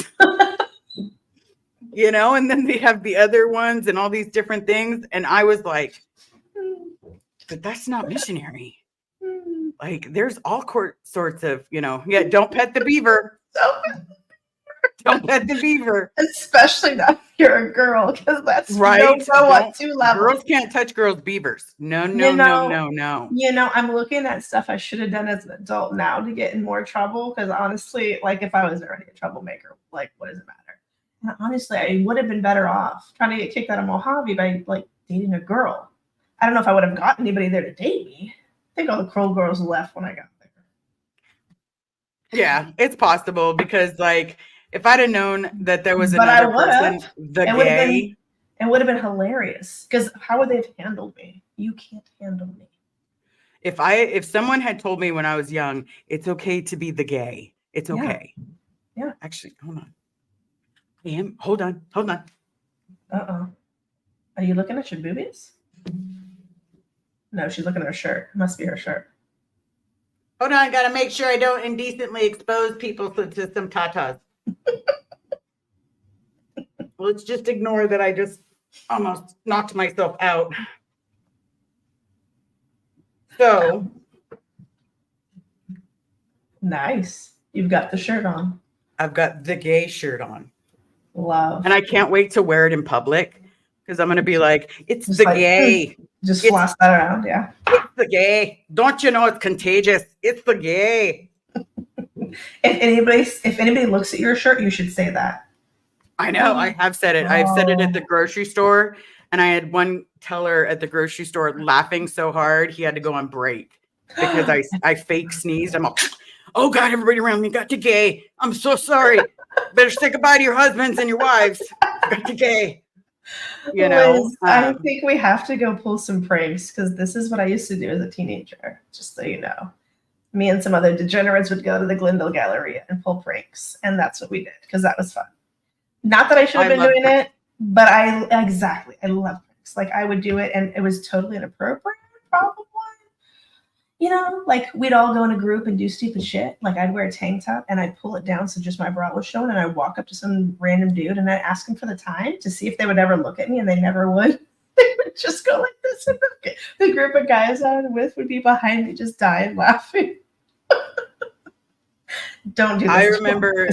You know, and then they have the other ones and all these different things. And I was like, but that's not missionary. Like there's all sorts of, don't pet the beaver. Don't pet the beaver. Especially not if you're a girl, because that's right. No at 2 levels. Girls can't touch girls' beavers. No. You know, I'm looking at stuff I should have done as an adult now to get in more trouble. Because honestly, like if I was already a troublemaker, like what does it matter? And honestly, I would have been better off trying to get kicked out of Mojave by like dating a girl. I don't know if I would have got anybody there to date me. I think all the Kroll girls left when I got there. Yeah, it's possible because like if I'd have known that there was But I another would person, have. the It would have been. gay, It would have been hilarious. Because how would they have handled me? You can't handle me. if someone had told me when I was young, it's okay to be the gay. It's Yeah. okay. Yeah. Actually, hold on. Hold on. Uh-oh. Are you looking at your boobies? No, she's looking at her shirt. Must be her shirt. Hold on, gotta make sure I don't indecently expose people to some tatas. Let's just ignore that I just almost knocked myself out. So Nice. You've got the shirt on. I've got the gay shirt on. Love. And I can't wait to wear it in public because I'm going to be like, it's Just the like, gay. Just It's floss that around. Yeah. It's the gay. Don't you know it's contagious? It's the gay. If anybody looks at your shirt, you should say that. I know. I have said it. I've said it at the Oh. grocery store. And I had one teller at the grocery store laughing so hard he had to go on break because I fake sneezed. I'm like, oh God, everybody around me got the gay. I'm so sorry. Better say goodbye to your husbands and your wives. Got the gay. You know, Liz, I think we have to go pull some pranks because this is what I used to do as a teenager, just so you know. Me and some other degenerates would go to the Glendale Galleria and pull pranks. And that's what we did because that was fun. Not that I should have been doing it, but I love pranks. Like I would do it and it was totally inappropriate, probably. You know, like we'd all go in a group and do stupid shit. Like I'd wear a tank top and I'd pull it down so just my bra was showing, and I'd walk up to some random dude and I'd ask him for the time to see if they would ever look at me, and they never would. They would just go like this, and the group of guys I was with would be behind me just dying laughing. Don't do this. I remember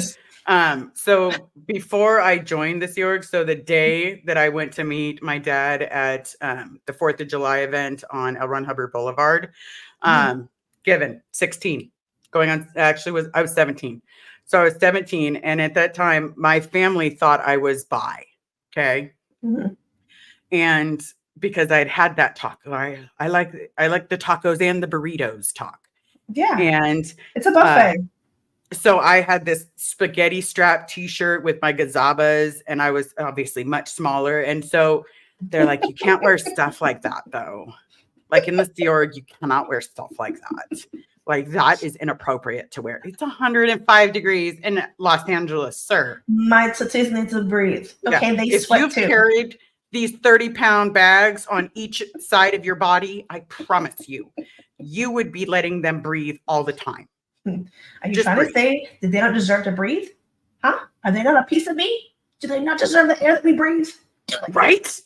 so before I joined the Sea Org, so the day that I went to meet my dad at the 4th of July event on L. Ron Hubbard Boulevard, given 16, going on, I was 17. So I was 17. And at that time, my family thought I was bi. Okay. Mm-hmm. And because I'd had that talk, I like the tacos and the burritos talk. Yeah. And it's a buffet. So I had this spaghetti strap t-shirt with my gazabas, and I was obviously much smaller. And so they're like, you can't wear stuff like that though. Like in the Sea Org, you cannot wear stuff like that. Like that is inappropriate to wear. It's 105 degrees in Los Angeles, sir. My tootsies need to breathe. Okay, yeah. If you've carried these 30-pound bags on each side of your body, I promise you, you would be letting them breathe all the time. Are you trying to say that they don't deserve to breathe? Huh? Are they not a piece of me? Do they not deserve the air that we breathe? Right?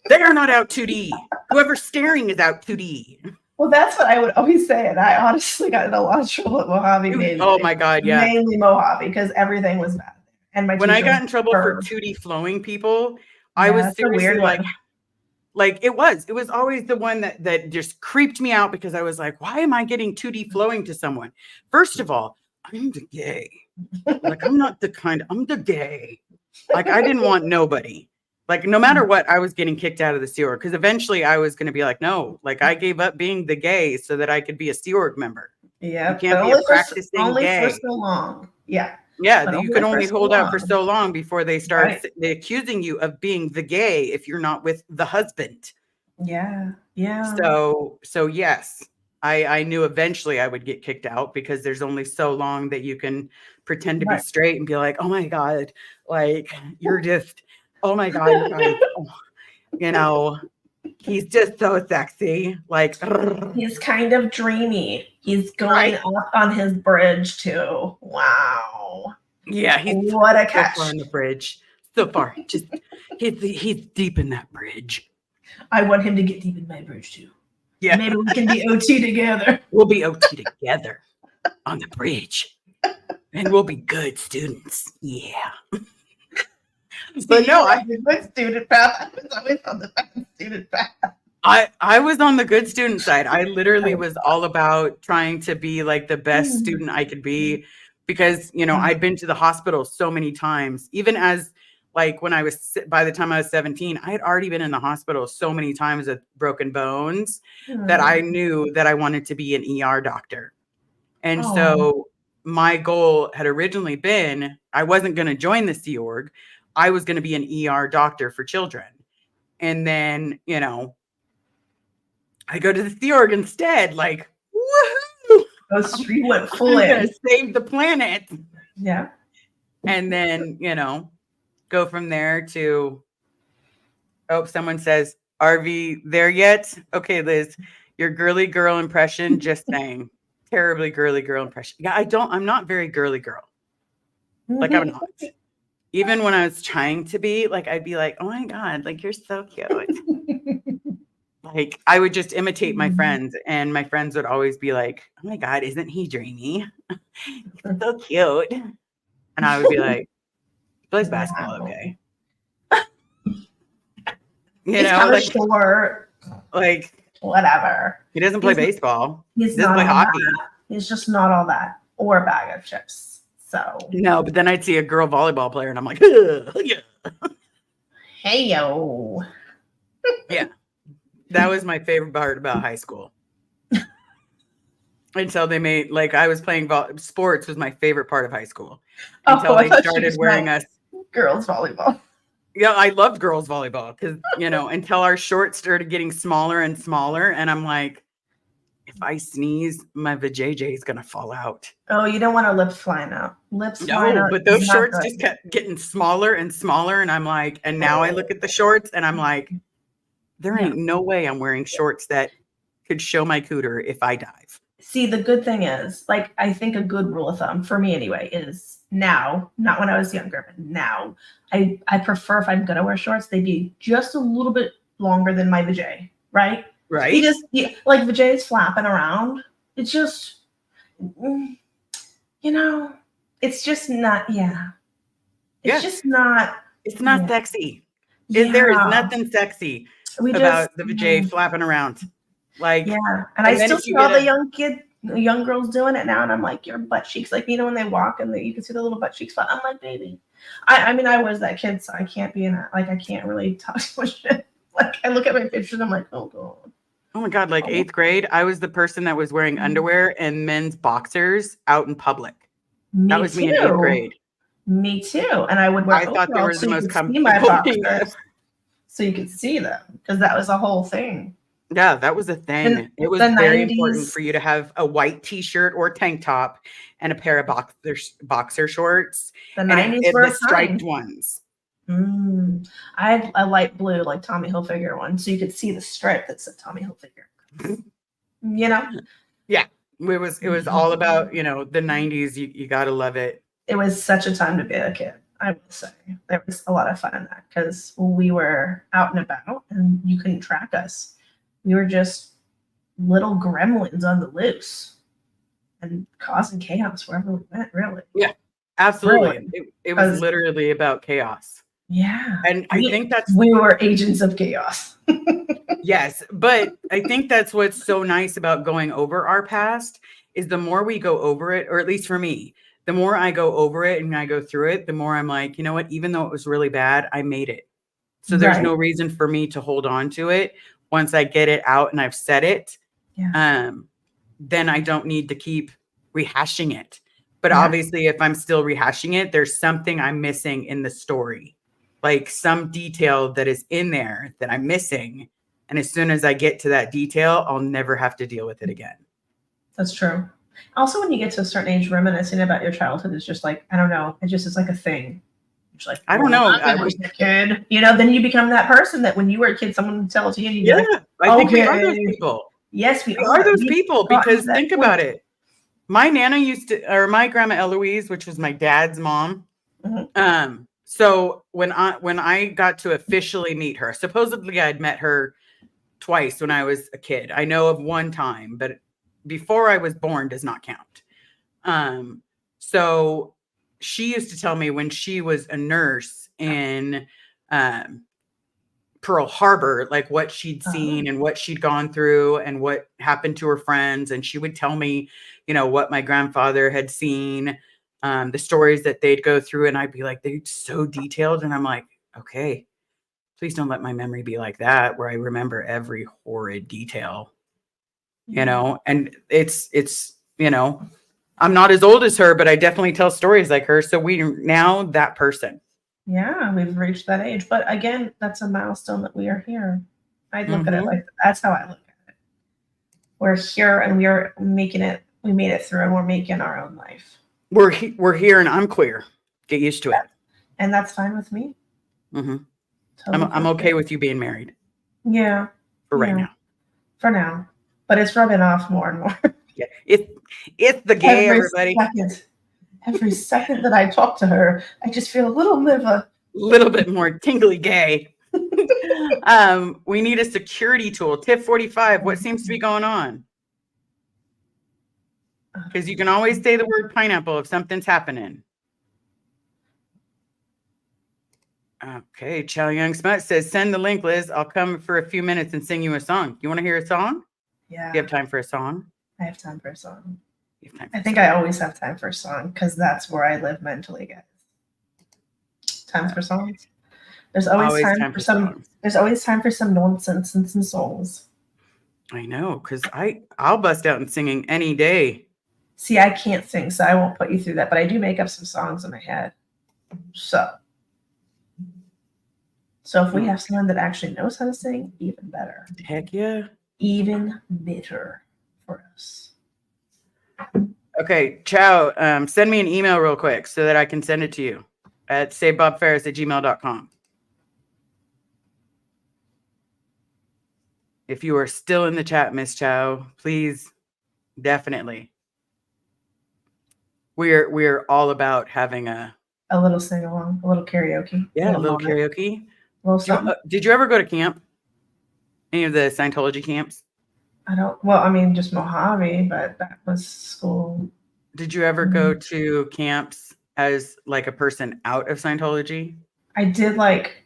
They are not out 2D. Whoever's staring is out 2D. Well, that's what I would always say. And I honestly got in a lot of trouble at Mojave. Mainly. Oh my God, yeah. Mainly Mojave because everything was bad. And when I got in trouble for 2D flowing people, I was seriously like it was always the one that just creeped me out because I was like, why am I getting 2D flowing to someone? First of all, I'm the gay. Like I'm not the kind, I'm the gay. Like I didn't want nobody. Like no matter what, I was getting kicked out of the Sea Org because eventually I was going to be like, no, like I gave up being the gay so that I could be a Sea Org member. Yeah, you can't be a practicing only gay. For so long. Yeah. Yeah, you can only hold out for so long before they start accusing you of being the gay if you're not with the husband. Yeah, yeah. So yes, I knew eventually I would get kicked out because there's only so long that you can pretend to be straight and be like, oh my God, like you're just, oh my God, you guys, you know, he's just so sexy. Like he's kind of dreamy. He's going up on his bridge too. Wow. Yeah, he's what a catch. So far on the bridge. So far. Just he's deep in that bridge. I want him to get deep in my bridge too. Yeah. Maybe we can be OT together. We'll be OT together on the bridge. And we'll be good students. Yeah. But no, I'm the good student path. I was always on the bad student path. I was on the good student side. I literally was all about trying to be like the best student I could be because, you know, I'd been to the hospital so many times, even as like when by the time I was 17, I had already been in the hospital so many times with broken bones that I knew that I wanted to be an ER doctor. And so my goal had originally been, I wasn't going to join the Sea Org. I was going to be an ER doctor for children. And then, you know, I go to the Sea Org instead, like, woohoo! You went full I'm in. going to save the planet. Yeah. And then, you know, go from there to, oh, someone says, RV there yet? Okay, Liz, your girly girl impression, just saying. Terribly girly girl impression. Yeah, I'm not very girly girl. Like, I'm not. Even when I was trying to be, like, I'd be like, oh my God, like, you're so cute. Like, I would just imitate my friends, and my friends would always be like, oh my God, isn't he dreamy? He's so cute. And I would be like, he plays basketball, okay? You It's know, kind of like, short. like, Whatever. he doesn't play baseball. He's He doesn't not play all hockey. that. He's just not all that. Or a bag of chips. So. No, but then I'd see a girl volleyball player, and I'm like, yeah. Hey, yo. Yeah. That was my favorite part about high school. Until they made, like, I was playing sports was my favorite part of high school. Until they started wearing us girls volleyball. Yeah, I loved girls volleyball because, you know, until our shorts started getting smaller and smaller. And I'm like, if I sneeze, my vajayjay is going to fall out. Oh, you don't want our lips flying out. Lips flying out. But those shorts just kept getting smaller and smaller. And I'm like, and now I look at the shorts and I'm like, there ain't no way I'm wearing shorts that could show my cooter if I dive. See, the good thing is, like, I think a good rule of thumb for me anyway is now, not when I was younger, but now, I prefer if I'm gonna wear shorts, they be just a little bit longer than my vajay, right? Right. Like vajay is flapping around. It's just, you know, it's just not. Yeah. It's just not. It's not sexy. There is nothing sexy about the vajay flapping around. Like, yeah, and I still see all the young girls doing it now, and I'm like, your butt cheeks, like, you know, when they walk and you can see the little butt cheeks. I'm like, baby, I mean, I was that kid, so I can't be in that. Like, I can't really talk so much shit. Like, I look at my pictures, I'm like, oh god, oh my god, like 8th grade, I was the person that was wearing underwear and men's boxers out in public. That was me in 8th grade. Me too, and I would wear. I thought they were the most comfortable. So you could see them because that was a whole thing. Yeah, that was a thing. It was very important for you to have a white t-shirt or tank top and a pair of boxer shorts. The 90s were the striped ones. I had a light blue, like Tommy Hilfiger one, so you could see the stripe that said Tommy Hilfiger. You know? Yeah, it was all about, you know, the 90s. You gotta love it. It was such a time to be a kid. I would say there was a lot of fun in that because we were out and about, and you couldn't track us. We were just little gremlins on the loose and causing chaos wherever we went, really. Yeah, absolutely. Really. It was literally about chaos. Yeah. And I think we were agents of chaos. Yes, but I think that's what's so nice about going over our past is the more we go over it, or at least for me, the more I go over it and I go through it, the more I'm like, you know what, even though it was really bad, I made it. So there's no reason for me to hold on to it. Once I get it out and I've said it, then I don't need to keep rehashing it. But obviously, if I'm still rehashing it, there's something I'm missing in the story, like some detail that is in there that I'm missing. And as soon as I get to that detail, I'll never have to deal with it again. That's true. Also, when you get to a certain age, reminiscing about your childhood is just like, I don't know, it just is like a thing. Like, I don't know. I was a kid, you know. Then you become that person that when you were a kid, someone would tell it to you. And you'd be like, I think we are those people. Yes, we are those people because think about it. My Nana or my grandma Eloise, which was my dad's mom. Mm-hmm. So when I got to officially meet her, supposedly I'd met her twice when I was a kid. I know of one time, but before I was born does not count. So she used to tell me when she was a nurse in Pearl Harbor, like what she'd seen and what she'd gone through and what happened to her friends. And she would tell me, you know, what my grandfather had seen, the stories that they'd go through. And I'd be like, they're so detailed. And I'm like, okay, please don't let my memory be like that, where I remember every horrid detail, you know, and it's, you know, I'm not as old as her, but I definitely tell stories like her. So we now that person. Yeah, we've reached that age. But again, that's a milestone that we are here. I look at it Mhm. like that's how I look at it. We're here and we are making it. We made it through, and we're making our own life. We're here, and I'm queer. Get used to it. And that's fine with me. Hmm. Totally I'm fine. okay with you being married Yeah. for right Yeah. now. For now. But it's rubbing off more and more. Yeah, it's the gay, everybody. Every second that I talk to her, I just feel a little bit of a Little bit more tingly gay. We need a security tool. Tip 45. What seems to be going on? Because you can always say the word pineapple if something's happening. Okay, Chow Young Smut says, send the link, Liz. I'll come for a few minutes and sing you a song. You want to hear a song? Yeah. You have time for a song? I have time for a song. You have time for I think I always have time for a song because that's where I live mentally, guys. Times for songs. There's always time for some. songs. There's always time for some nonsense and some songs. I know, because I'll bust out in singing any day. See, I can't sing, so I won't put you through that. But I do make up some songs in my head. So if we have someone that actually knows how to sing, even better. Heck yeah. Even better for us. Okay, Chow, send me an email real quick so that I can send it to you at saybobferris@gmail.com. If you are still in the chat, Miss Chow, please, definitely. We're all about having a little sing along, a little karaoke. Yeah, a little karaoke. Did you ever go to camp? Any of the Scientology camps? I don't. Well, I mean, just Mojave, but that was school. Did you ever go to camps as like a person out of Scientology? I did like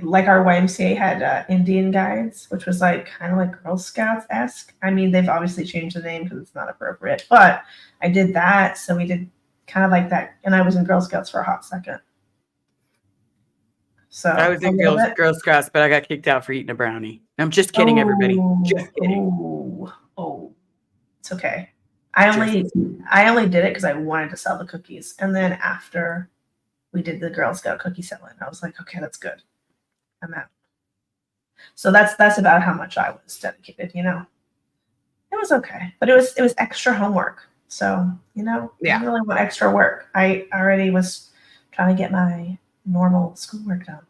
our YMCA had Indian guides, which was like kind of like Girl Scouts-esque. I mean, they've obviously changed the name because it's not appropriate, but I did that. So we did kind of like that. And I was in Girl Scouts for a hot second. So I was in Girl Scouts, but I got kicked out for eating a brownie. I'm just kidding, everybody. Just kidding. It's okay. I only did it because I wanted to sell the cookies. And then after we did the Girl Scout cookie selling, I was like, okay, that's good. I'm out. So that's about how much I was dedicated, It was okay. But it was extra homework. So, I didn't really want extra work. I already was trying to get my normal schoolwork done.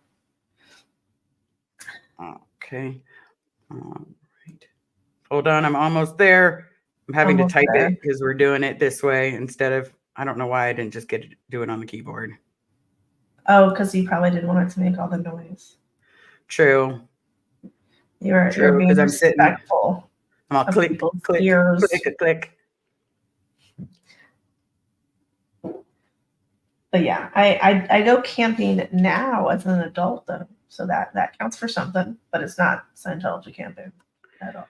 Okay. All right. Hold on, I'm almost there. I'm having to type it because we're doing it this way instead of, I don't know why I didn't just do it on the keyboard. Oh, because you probably didn't want it to make all the noise. True. You're being respectful. I'm all click, click, ears. click, click. But yeah, I go camping now as an adult though, so that counts for something. But it's not Scientology camping at all.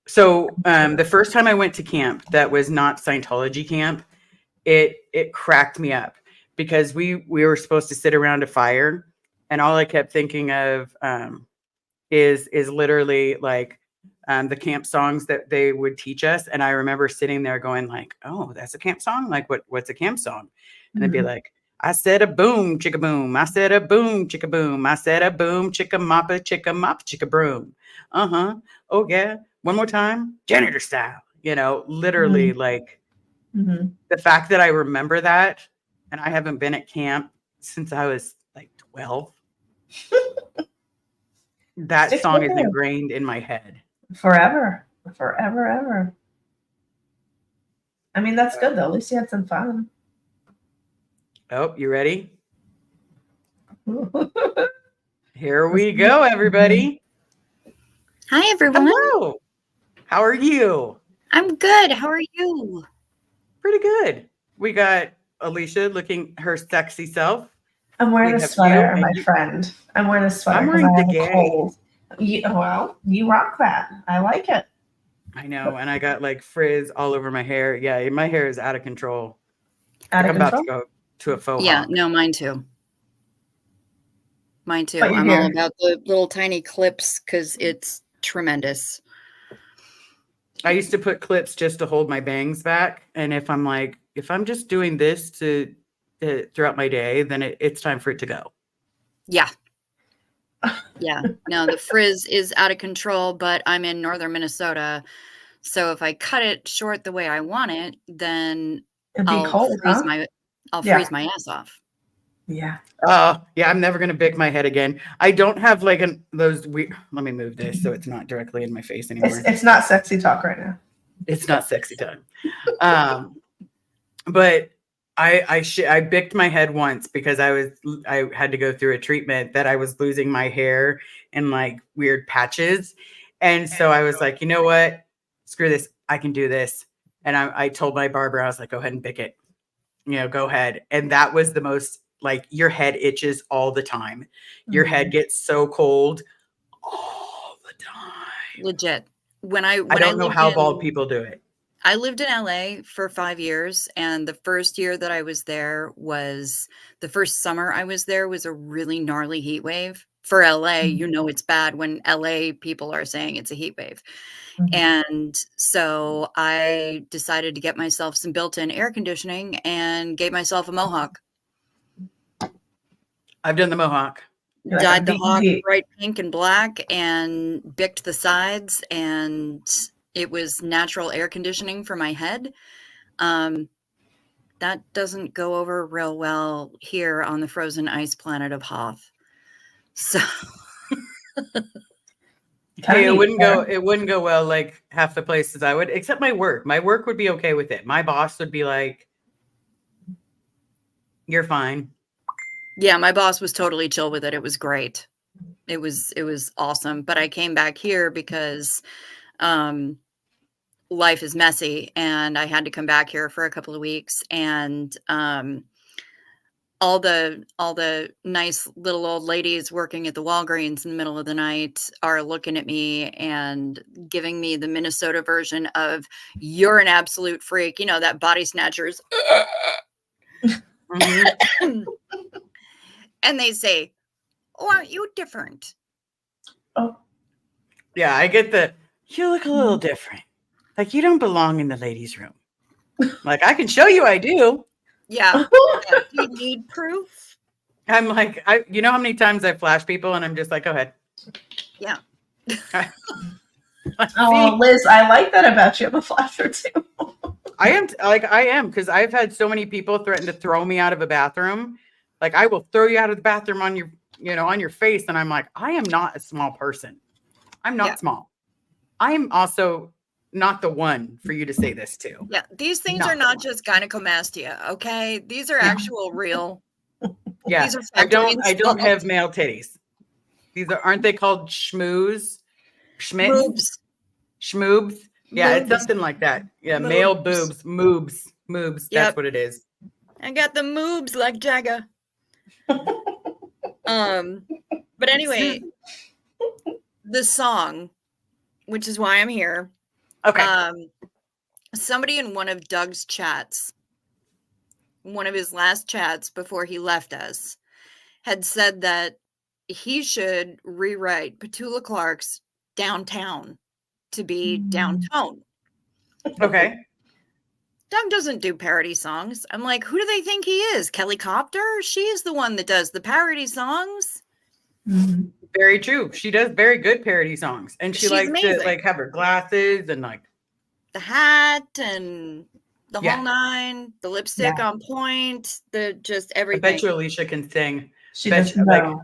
So the first time I went to camp that was not Scientology camp, it cracked me up because we were supposed to sit around a fire, and all I kept thinking of is literally like the camp songs that they would teach us. And I remember sitting there going like, oh, that's a camp song? Like what's a camp song? And it'd be like, I said a boom, chicka boom. I said a boom, chicka boom. I said a boom, chicka mop, chicka broom. Uh-huh. Oh yeah. One more time. Janitor style. Literally like the fact that I remember that, and I haven't been at camp since I was like 12. That song is ingrained in my head. Forever, ever. I mean, that's good though. At least you had some fun. Oh, you ready? Here we go, everybody. Hi, everyone. Hello. How are you? I'm good. How are you? Pretty good. We got Alicia looking her sexy self. I'm wearing a sweater, my friend. I'm wearing a sweater because I have a cold. You rock that. I like it. I know, and I got like frizz all over my hair. Yeah, my hair is out of control. I'm about to go to a faux hawk. No, mine too. I'm all about the little tiny clips because it's tremendous. I used to put clips just to hold my bangs back. And if I'm just doing this to throughout my day, then it's time for it to go. Yeah. Yeah. No, the frizz is out of control, but I'm in northern Minnesota. So if I cut it short the way I want it, then It'd be I'll cold, freeze huh? my Yeah. freeze my ass off. Yeah. Yeah, I'm never gonna bick my head again. I don't have like those weird. Let me move this so it's not directly in my face anymore. It's not sexy talk right now. It's not sexy time. But I bicked my head once because I had to go through a treatment that I was losing my hair in like weird patches. And so I was like, you know what? Screw this. I can do this. And I told my barber, I was like, go ahead and bick it. Go ahead. And that was the most, like, your head itches all the time. Your head gets so cold all the time. Legit. When I don't know lived how in- bald people do it. I lived in LA for 5 years, and the first year that I was there was the first summer I was there was a really gnarly heat wave. For LA, you know it's bad when LA people are saying it's a heat wave. And so I decided to get myself some built-in air conditioning and gave myself a mohawk. I've done the mohawk. You're like Dyed a the hawk BT. bright pink and black and bicked the sides, and it was natural air conditioning for my head. That doesn't go over real well here on the frozen ice planet of Hoth. So Hey, it wouldn't go well like half the places I would, except my work. My work would be okay with it. My boss would be like, you're fine. yeah, my boss was totally chill with it. It was great. It was awesome. But I came back here because life is messy, and I had to come back here for a couple of weeks, and all the nice little old ladies working at the Walgreens in the middle of the night are looking at me and giving me the Minnesota version of "you're an absolute freak," that body snatchers. Mhm. And they say, "Oh, aren't you different?" Oh, Yeah, I get you look a little different. Like, you don't belong in the ladies' room. Like, I can show you I do. Yeah. Do you need proof? I'm like, you know how many times I flash people and I'm just like, go ahead. Yeah. oh, Liz, I like that about you. I'm a flasher too. I am because I've had so many people threaten to throw me out of a bathroom. Like, I will throw you out of the bathroom on your face. And I'm like, I am not a small person. I'm not small. I am also not the one for you to say this to. Yeah. These things Not are the not one. just gynecomastia, okay? These are actual real. Yeah. These are I factory don't have installed male titties. Aren't they called schmooze? Schmitz? moobs. Schmoobs? Yeah, it's Moobs. something like that. Yeah, male Moobs. boobs. Moobs. That's Yep. what it is. I got the moobs like Jagga. But anyway, the song, which is why I'm here. Okay. Somebody in one of Doug's chats, one of his last chats before he left us, had said that he should rewrite Petula Clark's Downtown to be Downtown. Okay. Doug doesn't do parody songs. I'm like, who do they think he is? Kelly Copter? She is the one that does the parody songs. Very true. She does very good parody songs. And she She's likes amazing. to like have her glasses and like The hat and the whole nine, the lipstick on point, the just I everything. bet you Alicia can sing. She doesn't know.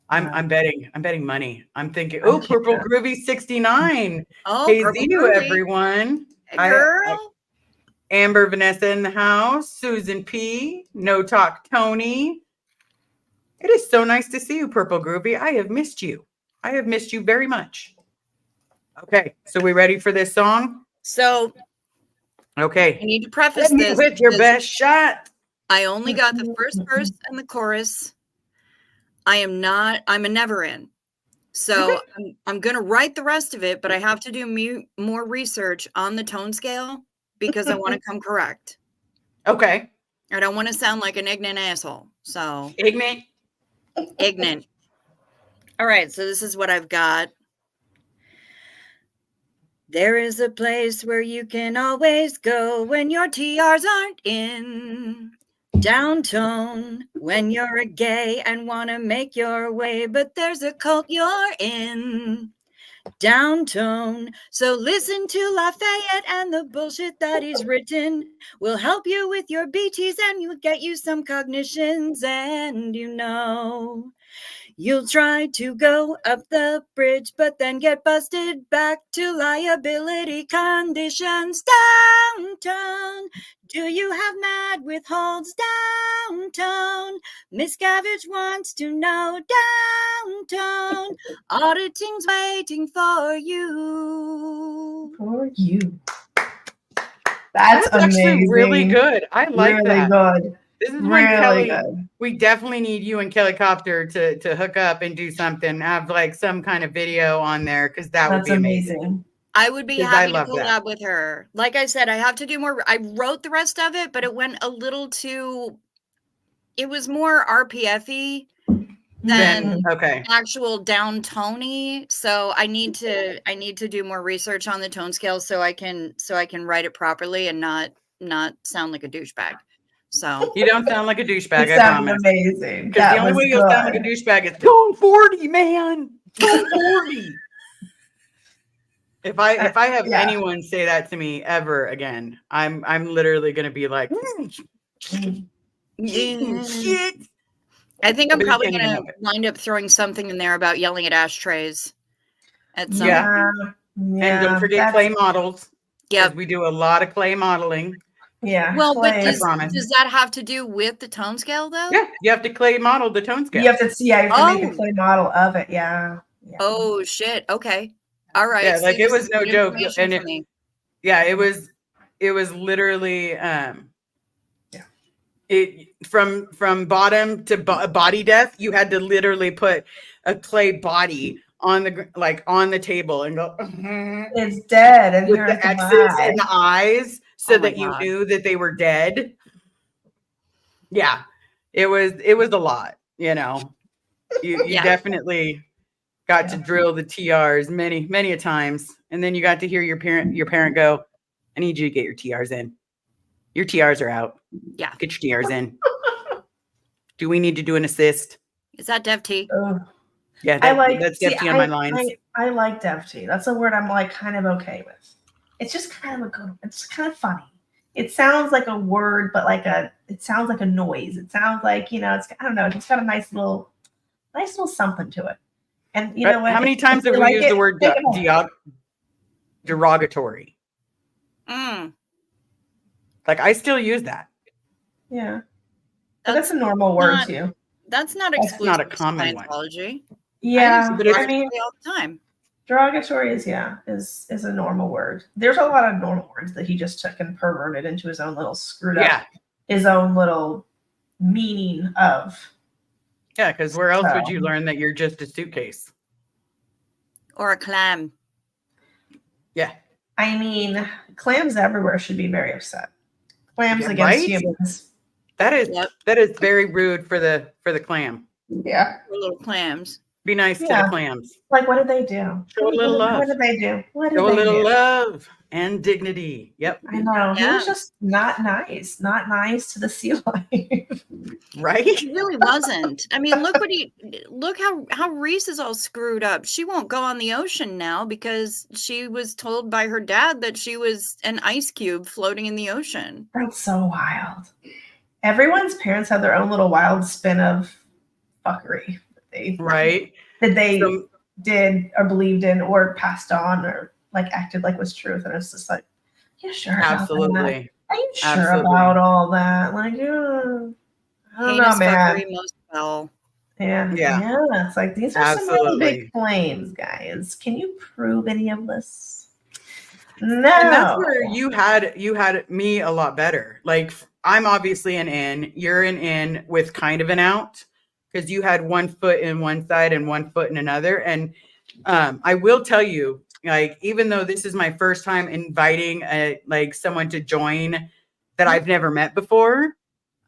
I'm betting money. I'm thinking, Oh, Purple yeah. Groovy 69. Oh, Hey, Purple Zenu, Groovy. everyone. Hey, girl. Amber Vanessa in the house. Susan P. No Talk Tony. It is so nice to see you, Purple Groovy. I have missed you. I have missed you very much. Okay, so we ready for this song? So Okay. I need to preface Hit me this. with your because best shot. I only got the first verse and the chorus. I'm a never in. So I'm going to write the rest of it, but I have to do more research on the tone scale because I want to come correct. Okay. I don't want to sound like an ignorant asshole. So ignorant. All right. So this is what I've got. There is a place where you can always go when your TRs aren't in. Downtown, when you're a gay and want to make your way, but there's a cult you're in. Downtown, so listen to Lafayette and the bullshit that he's written will help you with your BTs and you'll get you some cognitions, and you'll try to go up the bridge, but then get busted back to liability conditions. Downtown, do you have mad withholds? Downtown, Miss Gavage wants to know. Downtown, auditing's waiting for you. For you. That's actually amazing. really good. I like really that. Good. This is when Really Kelly. good. We definitely need you and Kelly Copter to hook up and do something. Have like some kind of video on there because that would That's be amazing. amazing. I would be 'Cause I happy to love that. collab with her. Like I said, I have to do more. I wrote the rest of it, but it went a little too. It was more RPF-y than Okay. actual downtony. So I need to do more research on the tone scale so I can write it properly and not sound like a douchebag. So You don't sound like a douchebag, It I sounded promise. amazing. Because the only way you'll sound like a douchebag is tone 40, man. Tone 40. If I have anyone say that to me ever again, I'm literally gonna be like, shit. I think I'm But you probably can't even gonna help it. wind up throwing something in there about yelling at ashtrays. At some Yeah. And don't forget clay models. Yeah, Because we do a lot of clay modeling. Yeah. well, but clay. does promise. that have to do with the tone scale though? Yeah, you have to clay model the tone scale. You have to see. Yeah, you have to make a Oh. clay model of it. Yeah. Oh shit. Okay. All right. Yeah, like See, it this was is no good joke. information And for me. it was literally it from bottom to body depth, you had to literally put a clay body on the table and go It's dead, and with here's the X's and the eyes so Oh my that you God. knew that they were dead. Yeah, it was a lot, you know. You Yeah. definitely got to drill the TRs many a times, and then you got to hear your parent go, "I need you to get your TRs in. Your TRs are out. Yeah. Get your TRs in. Do we need to do an assist?" Is that Dev T? Yeah, that's definitely on my lines. I like DevT. That's a word I'm like kind of okay with. It's just kind of it's kind of funny. It sounds like a word, but it sounds like a noise. It sounds like, it's, I don't know, it's got a nice little something to it. And you know what? How many times have we used the word derogatory? Like I still use that. Yeah. That's a normal word too. That's not That's exclusive not a to common one. Scientology. Yeah, but it's I mean, all the time. Derogatory is a normal word. There's a lot of normal words that he just took and perverted into his own little screwed up, his own little meaning of. Yeah, because where else would you learn that you're just a suitcase? Or a clam. Yeah. I mean, clams everywhere should be very upset. Clams against humans. That is very rude for the clam. Yeah. For little clams. Be nice to the clams. Like, what did they do? Show a little love. What did they do? Show a little love and dignity. Yep. I know. He was just not nice to the sea life. Right? He really wasn't. I mean, look how Reese is all screwed up. She won't go on the ocean now because she was told by her dad that she was an ice cube floating in the ocean. That's so wild. Everyone's parents have their own little wild spin of fuckery. That they did or believed in or passed on or like acted like was truth. And it's just like, yeah, sure. Absolutely. Are you sure about all that? Like, I don't know, man. Most of all. Yeah. It's like, these are some really big claims, guys. Can you prove any of this? No. And that's where you had me a lot better. Like, I'm obviously an in, you're an in with kind of an out. Because you had 1 foot in one side and 1 foot in another. And I will tell you, like, even though this is my first time inviting someone to join that I've never met before,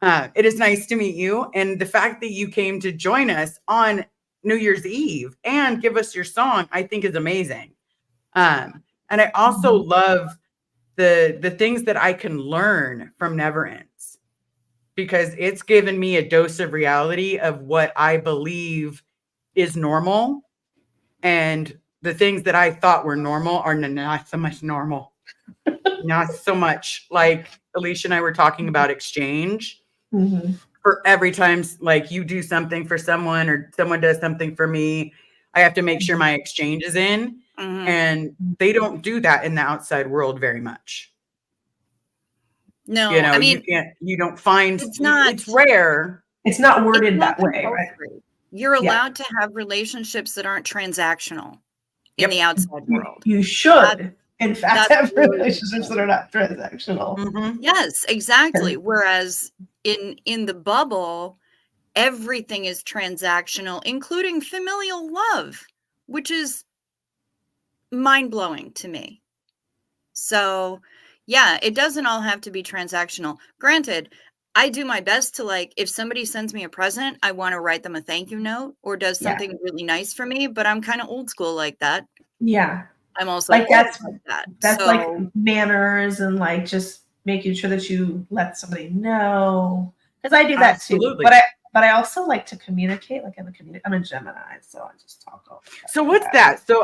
it is nice to meet you. And the fact that you came to join us on New Year's Eve and give us your song, I think is amazing. And I also Mhm. love the things that I can learn from Never Ends, because it's given me a dose of reality of what I believe is normal, and the things that I thought were normal are not so much normal. Not so much. Like Alicia and I were talking about exchange. Mhm. For every time like you do something for someone or someone does something for me, I have to make sure my exchange is in. Mhm. And they don't do that in the outside world very much. You No, know, I you mean, can't, you don't find, it's not it's rare. It's not it's worded not that way, right? compulsory. You're Yeah. allowed to have relationships that aren't transactional in the Yep. outside world. You That should, in fact, that's have really relationships that are important. not transactional. Mm-hmm. Yes, exactly. Whereas in the bubble, everything is transactional, including familial love, which is mind-blowing to me. So, yeah, it doesn't all have to be transactional. Granted, I do my best to, like, if somebody sends me a present, I want to write them a thank you note or does Yeah. something really nice for me, but I'm kind of old school like that. Yeah. I'm also Like old that's like that. that's like So, manners and like just making sure that you let somebody know. Because I do that too. Absolutely. But I also like to communicate. Like I'm a Gemini, so I just talk all the time. So what's that? So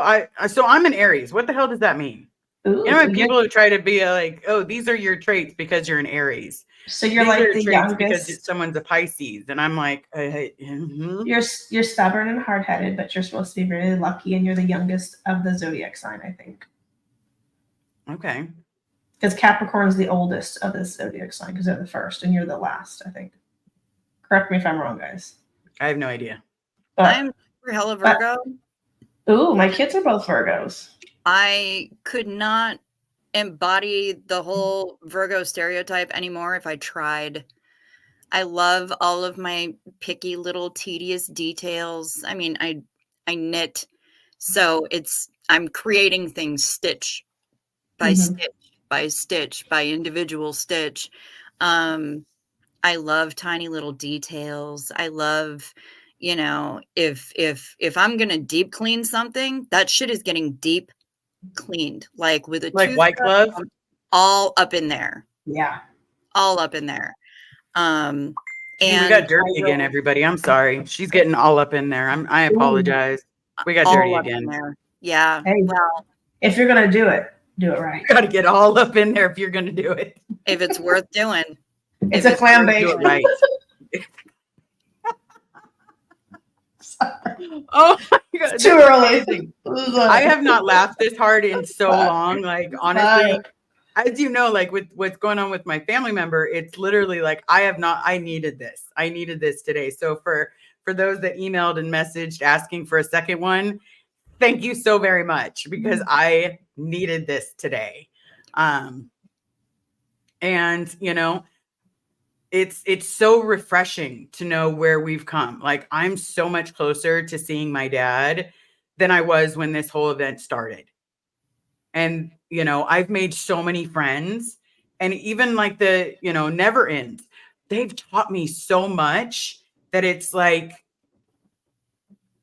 I'm an Aries. What the hell does that mean? You know, Ooh, when people who try to be like, oh, these are your traits because you're an Aries. so you're These are like your the traits because youngest. someone's a Pisces. And I'm like, mhm. You're stubborn and hard headed, but you're supposed to be really lucky, and you're the youngest of the zodiac sign, I think. Okay. Because Capricorn's the oldest of the zodiac sign because they're the first, and you're the last, I think. Correct me if I'm wrong, guys. I have no idea. I'm But super hella but Virgo. ooh, my kids are both Virgos. I could not embody the whole Virgo stereotype anymore if I tried. I love all of my picky little tedious details. I mean, I knit, so I'm creating things stitch by Mm-hmm. stitch by stitch by individual stitch. Um, I love tiny little details. I love, if I'm gonna deep clean something, that shit is getting deep cleaned, like with a Like White toothbrush, Glove. all up in there, Yeah. all up in there. Um, Hey, we and got I dirty again, will everybody. I'm sorry. She's getting all up in there. I Ooh. apologize. We got dirty all up in again. there. Yeah. Hey, Well, if you're gonna do it right. You got to get all up in there if you're going to do it. if it's worth doing, It's if a it's clam worth bake. Do it doing. right. Oh my God. It's too That's early. amazing. I have not laughed this hard in so long. Like, honestly, as you know, like with what's going on with my family member, it's literally like I needed this. I needed this today. So for those that emailed and messaged asking for a second one, thank you so very much, because I needed this today. And it's so refreshing to know where we've come. Like, I'm so much closer to seeing my dad than I was when this whole event started. And I've made so many friends, and even like the Never Ends, they've taught me so much that it's like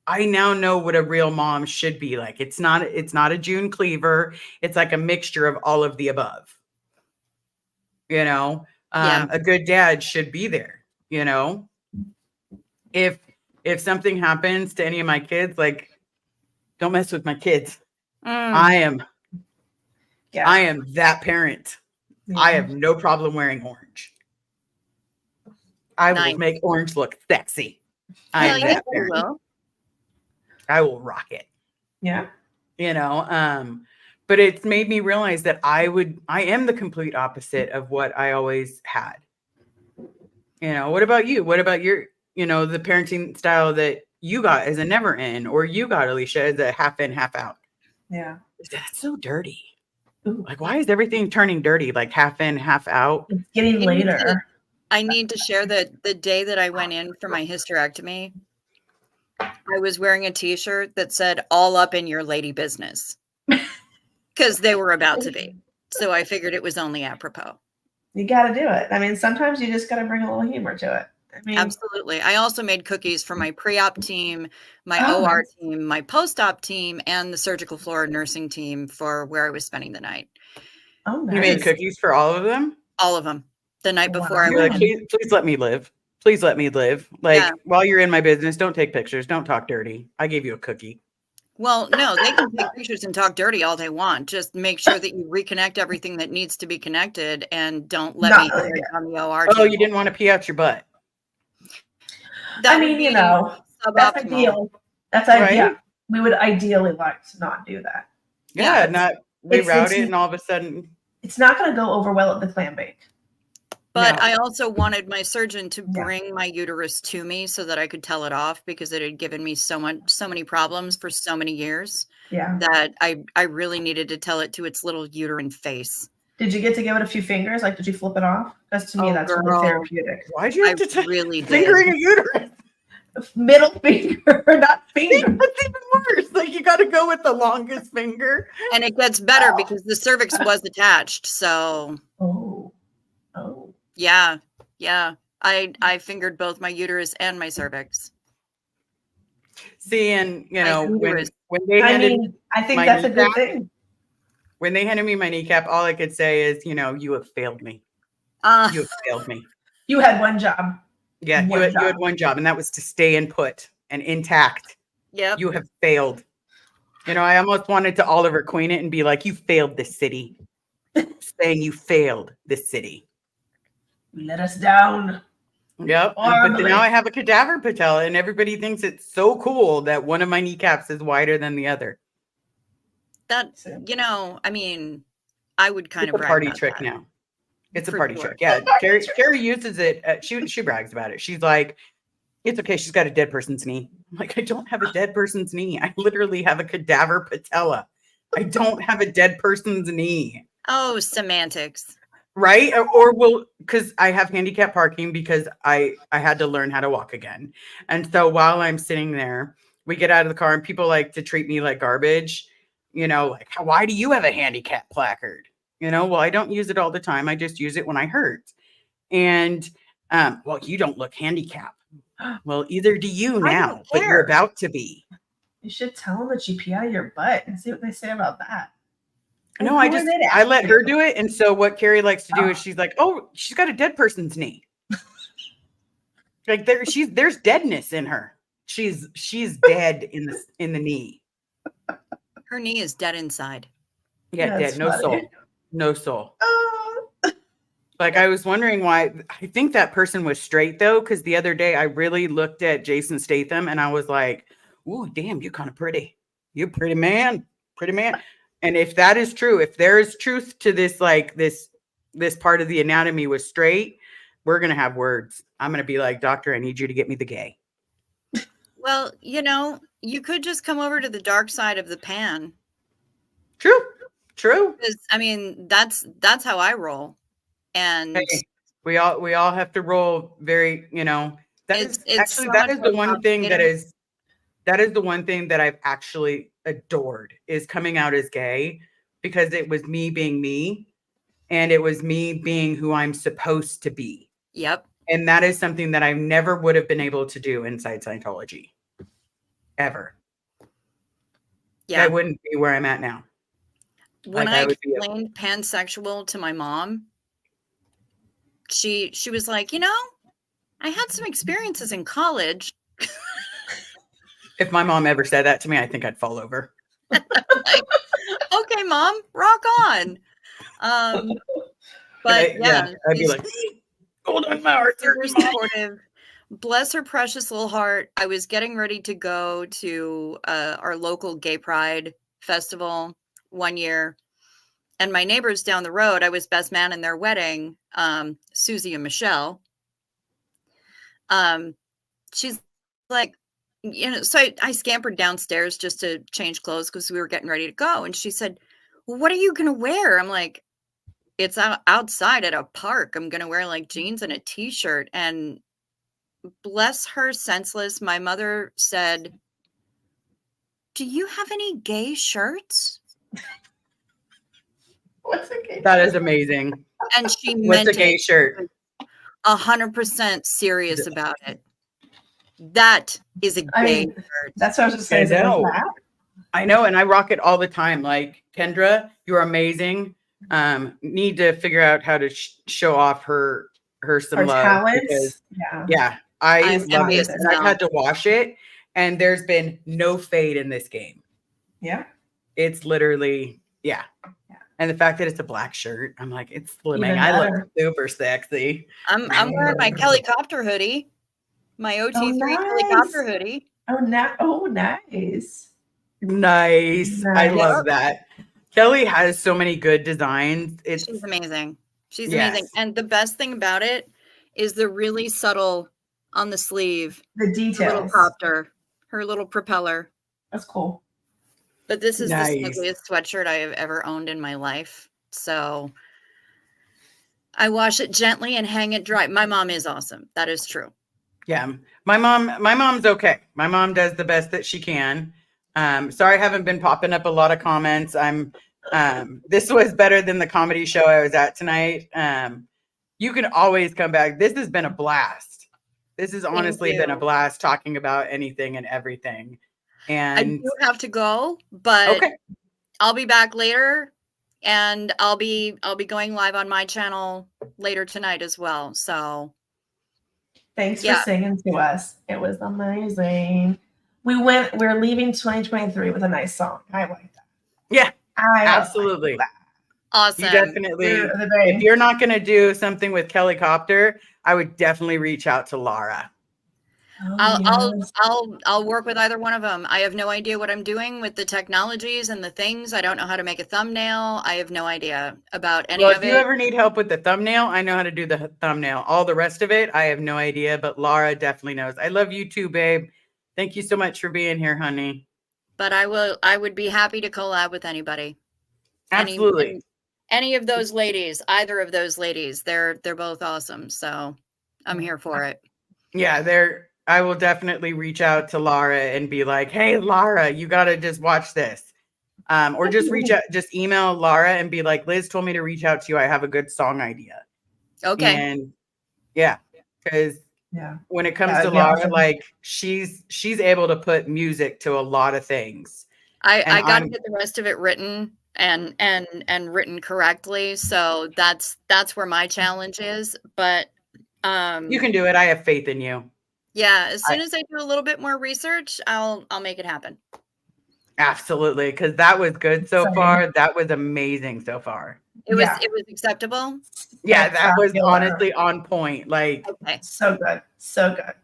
I now know what a real mom should be like. It's not a June Cleaver. It's like a mixture of all of the above. Yeah. A good dad should be there. If something happens to any of my kids, like, don't mess with my kids. I am that parent. I have no problem wearing orange. I will Nice. make orange look sexy. I Hell am yeah, that you parent. will. I will rock it. Yeah. But it's made me realize that I am the complete opposite of what I always had. What about you? What about your, the parenting style that you got as a Never In, or you got, Alicia, as a half in, half out? Yeah. That's so dirty. Ooh. Like, why is everything turning dirty? Like half in, half out? It's getting later. I need to share that the day that I went in for my hysterectomy, I was wearing a t-shirt that said all up in your lady business, because they were about to be. So I figured it was only apropos. You got to do it. I mean, sometimes you just got to bring a little humor to it. I mean, Absolutely. I also made cookies for my pre-op team, my Oh, OR nice. team, my post-op team, and the surgical floor nursing team for where I was spending the night. Oh, You made nice. cookies for all of them? All of them. The night before I You're like, went. please let me live. Please let me live. Like, while you're in my business, don't take pictures. Don't talk dirty. I gave you a cookie. Well, no, they can take pictures and talk dirty all they want. Just make sure that you reconnect everything that needs to be connected and don't let me Not- hit on the OR Oh, table. you didn't want to pee out your butt. That I would mean, be you know, that's suboptimal. ideal. That's Right? yeah. We would ideally like to not do that. Yeah, It's- not reroute it and all of a sudden. It's not going to go over well at the clam bake. But No. I also wanted my surgeon to Yeah. bring my uterus to me so that I could tell it off because it had given me so many problems for so many years Yeah. that I really needed to tell it to its little uterine face. Did you get to give it a few fingers? Like, did you flip it off? Because to me, Oh, that's girl. really therapeutic. Why'd you have I to really fingering did. a uterus? Middle finger, not finger. That's even worse. Like, you got to go with the longest finger. And it gets better because the cervix was attached. So Oh. yeah. I fingered both my uterus and my cervix. See, and you My know, uterus. when they I handed mean, I think my that's a good kneecap, thing. when they handed me my kneecap, all I could say is, you know, you have failed me. You have failed me. You had one job. Yeah, you had one job, and that was to stay in put and intact. Yep. You have failed. You know, I almost wanted to Oliver Queen it and be like, you failed this city. Saying you failed this city. You let us down. Yep. But then now I have a cadaver patella, and everybody thinks it's so cool that one of my kneecaps is wider than the other. That, you know, I mean, I would kind It's of a brag party about trick that. now. It's a For party sure. trick. Yeah. Carrie uses it. She brags about it. She's like, it's okay. She's got a dead person's knee. I'm like, I don't have a dead person's knee. I literally have a cadaver patella. I don't have a dead person's knee. Oh, semantics. Right? Or will, because I have handicap parking because I had to learn how to walk again. And so while I'm sitting there, we get out of the car and people like to treat me like garbage. You know, like, why do you have a handicap placard? You know, well, I don't use it all the time. I just use it when I hurt. And well, you don't look handicapped. Well, either do you now, but you're about to be. You should tell them that you pee out of your butt and see what they say about that. No, I let her do it. And so what Carrie likes to do is she's like, oh, she's got a dead person's knee. Like there's deadness in her. She's dead in the knee. Her knee is dead inside. Yeah, dead. No soul. No soul. Like I was wondering why. I think that person was straight though, because the other day I really looked at Jason Statham and I was like, ooh, damn, you're kind of pretty. You're a pretty man. Pretty man. And if that is true, if there is truth to this, like this part of the anatomy was straight, we're gonna have words. I'm gonna be like, doctor, I need you to get me the gay. Well, you know, you could just come over to the dark side of the pan. True. Because I mean, that's how I roll. And hey, we all have to roll very, you know, that is the one thing that is the one thing that I've actually adored is coming out as gay, because it was me being me and it was me being who I'm supposed to be. Yep. And that is something that I never would have been able to do inside Scientology. Ever. Yeah. I wouldn't be where I'm at now. When I explained pansexual to my mom, she was like, you know, I had some experiences in college. If my mom ever said that to me, I think I'd fall over. Like, okay, mom, rock on. But yeah, I'd be like, hold on, my heart. Super supportive. Bless her precious little heart. I was getting ready to go to our local gay pride festival one year, and my neighbors down the road, I was best man in their wedding, Susie and Michelle. She's like, you know, so I scampered downstairs just to change clothes because we were getting ready to go. And she said, well, what are you going to wear? I'm like, it's outside at a park. I'm going to wear like jeans and a t-shirt. And bless her senseless, my mother said, do you have any gay shirts? What's a gay That is amazing. And she What's meant a gay shirt? 100% serious about it. That is a I gay mean, shirt. that's what I was just saying. I know. That. I know, and I rock it all the time. Like, Kendra, you're amazing. Need to figure out how to show off her some Our love, because talents. yeah, I I'm love envious it. as And I've hell. had to wash it, and there's been no fade in this game. Yeah. It's literally, yeah. And the fact that it's a black shirt, I'm like, it's slimming. Even I look better. super sexy. I'm wearing my helicopter hoodie, my OT3 helicopter nice. hoodie. Oh, nice. Nice. I Nice. love that. Kelly has so many good designs. It's She's amazing. She's Yes. amazing. And the best thing about it is the really subtle on the sleeve, The her little details. copter, her little propeller. That's cool. But this is Nice. the snuggliest sweatshirt I have ever owned in my life. So I wash it gently and hang it dry. My mom is awesome. That is true. Yeah. My mom's okay. My mom does the best that she can. Sorry I haven't been popping up a lot of comments. This was better than the comedy show I was at tonight. You can always come back. This has been a blast. This has honestly been a blast talking about anything and everything. And I do have to go, but okay. I'll be back later, and I'll be going live on my channel later tonight as well. So Thanks for singing to us. It was amazing. We're leaving 2023 with a nice song. I like that. Yeah, absolutely. Like that. Awesome. You definitely, if you're not going to do something with Kelly Copter, I would definitely reach out to Lara. I'll work with either one of them. I have no idea what I'm doing with the technologies and the things. I don't know how to make a thumbnail. I have no idea about any of it. If you ever need help with the thumbnail, I know how to do the thumbnail. All the rest of it, I have no idea, but Lara definitely knows. I love you too, babe. Thank you so much for being here, honey. But I would be happy to collab with anybody. Absolutely. Any of those ladies, either of those ladies, they're both awesome. So I'm here for it. Yeah, I will definitely reach out to Lara and be like, hey, Lara, you got to just watch this. Or just just email Lara and be like, Liz told me to reach out to you. I have a good song idea. Okay. And yeah, because when it comes to Lara, awesome. Like she's able to put music to a lot of things. I got to get the rest of it written and written correctly. So that's where my challenge is. But you can do it. I have faith in you. Yeah, as soon as I do a little bit more research, I'll make it happen. Absolutely, because that was good so far. That was amazing so far. It was acceptable. Yeah, that was honestly on point. Like so good, so good.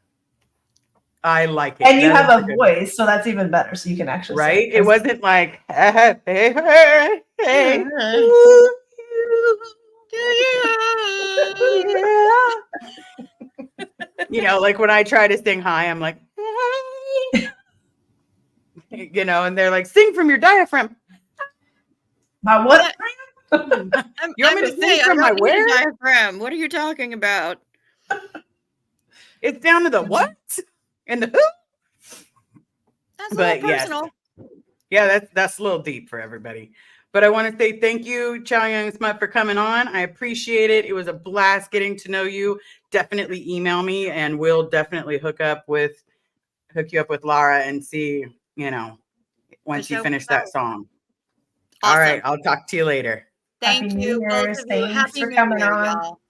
I like it. And you have a voice, so that's even better. So you can actually sing. It wasn't like hey, hey, hey. You know, like when I try to sing high, I'm like, you know, and they're like, sing from your diaphragm. My what? You want me to sing from my where? Diaphragm. What are you talking about? It's down to the what? And the who? That's a little personal. Yeah, that's a little deep for everybody. But I want to say thank you, Chow Young Smut, for coming on. I appreciate it. It was a blast getting to know you. Definitely email me, and we'll definitely hook you up with Lara and see, you know, once you finish that song. Awesome. All right, I'll talk to you later. Thank you. Both of you. Happy New Year, y'all.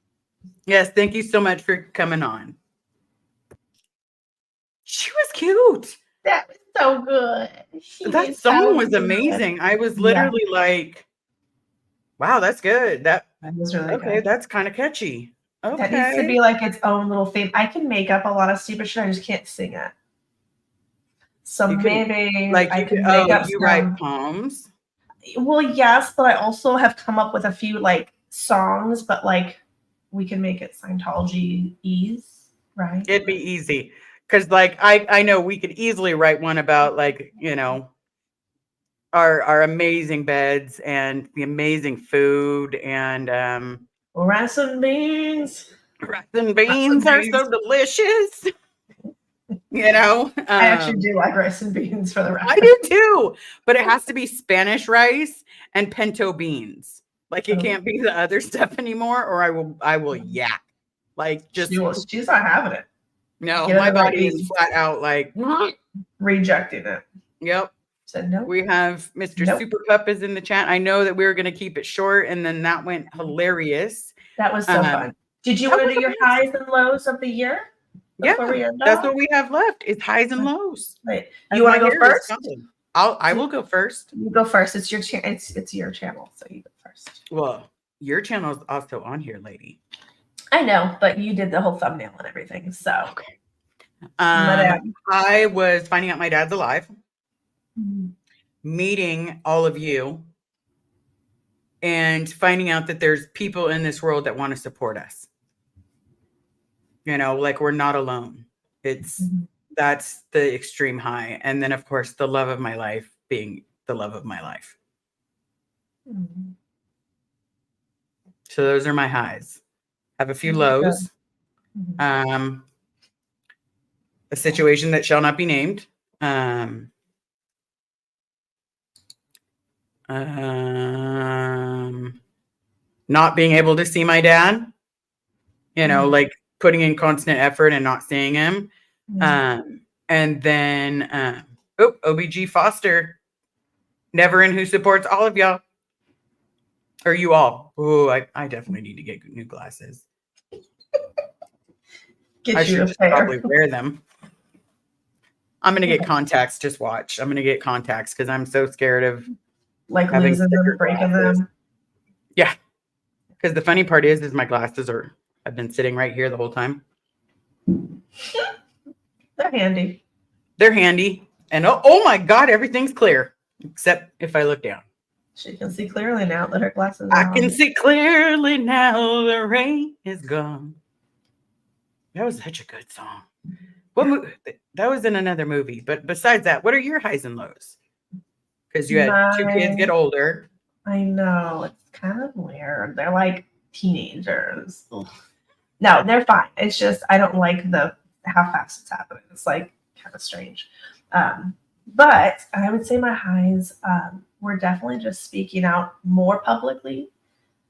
Yes, thank you so much for coming on. She was cute. That was so good. That song was amazing. I was literally like, wow, that's good. That was really good. That's kind of catchy. Okay. That needs to be like its own little thing. I can make up a lot of stupid shit. I just can't sing it. So maybe like I can make up you write poems. Well, yes, but I also have come up with a few like songs, but like we can make it Scientology ease, right? It'd be easy. Because like I know we could easily write one about like, you know, our amazing beds and the amazing food and rice and beans. Rice and beans are so delicious. You know, I actually do like rice and beans for the rice. I do too, but it has to be Spanish rice and pinto beans. Like it can't be the other stuff anymore, or I will yak. Like just she's not having it. no, Get it my the right body is means. flat out like Rejecting it. yep. Said no. We have Mr. Nope. Super Pup is in the chat. I know that we were going to keep it short, and then that went hilarious. That was so fun. Did you want to do your highs and lows of the year? Before we end that's off? what we have left is highs and lows. Right. You want to go first? I will go first. You go first. It's your it's your channel, so you go first. Well, your channel is also on here, lady. I know, but you did the whole thumbnail and everything, so okay. I was finding out my dad's alive, meeting all of you, and finding out that there's people in this world that want to support us. You know, like we're not alone. That's the extreme high. And then, of course, the love of my life being the love of my life. So those are my highs. Have a few lows. A situation that shall not be named. Not being able to see my dad. You know, like putting in constant effort and not seeing him. And then OBG Foster, never in, who supports all of y'all. Or you all. Oh, I definitely need to get new glasses. I should just probably wear them. I'm going to get contacts. Just watch. I'm going to get contacts because I'm so scared of like losing them, breaking them. Yeah. Because the funny part is my glasses have been sitting right here the whole time. They're handy. They're handy. And oh my God, everything's clear. Except if I look down. She can see clearly now that her glasses are on. Can see clearly now the rain is gone. That was such a good song. What that was in another movie. But besides that, what are your highs and lows? Because you had two kids get older. I know. It's kind of weird. They're like teenagers. Ugh. No, they're fine. It's just I don't like how fast it's happening. It's like kind of strange. But I would say my highs were definitely just speaking out more publicly,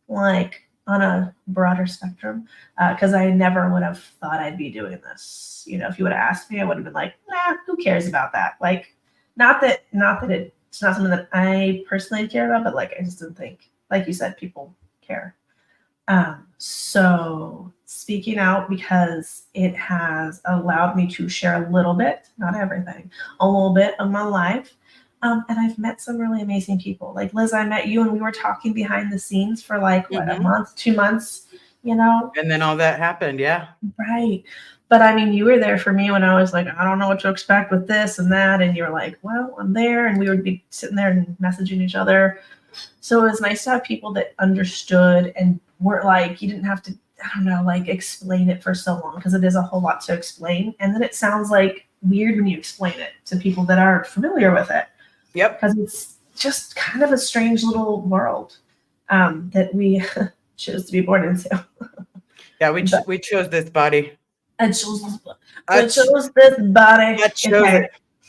like on a broader spectrum, because I never would have thought I'd be doing this. You know, if you would have asked me, I would have been like, nah, who cares about that? Like, not that it's not something that I personally care about, but like I just didn't think, like you said, people care. So speaking out, because it has allowed me to share a little bit, not everything, a little bit of my life. And I've met some really amazing people. Like Liz, I met you and we were talking behind the scenes for like a month, 2 months, you know? And then all that happened. Yeah. Right. But I mean, you were there for me when I was like, I don't know what to expect with this and that. And you were like, well, I'm there. And we would be sitting there and messaging each other. So it was nice to have people that understood and weren't like, you didn't have to, I don't know, like explain it for so long, because it is a whole lot to explain. And then it sounds like weird when you explain it to people that aren't familiar with it. Yep. Because it's just kind of a strange little world that we chose to be born into. Yeah, we chose this body. I chose this body. Okay.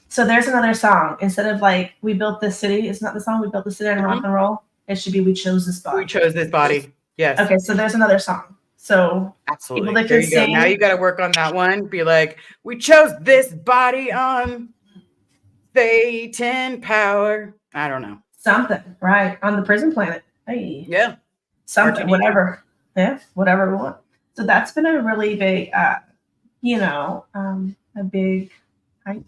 So there's another song. Instead of like, we built this city, it's not the song, we built the city and rock and roll. It should be, we chose this body. We chose this body. Yes. Okay, so there's another song. So absolutely. People that there you sing, go. Now you got to work on that one. Be like, we chose this body on Satan power. I don't know. Something, right? On the prison planet. Hey. Yeah. Something, whatever. Yeah, whatever we want. So that's been a really big, a big hype.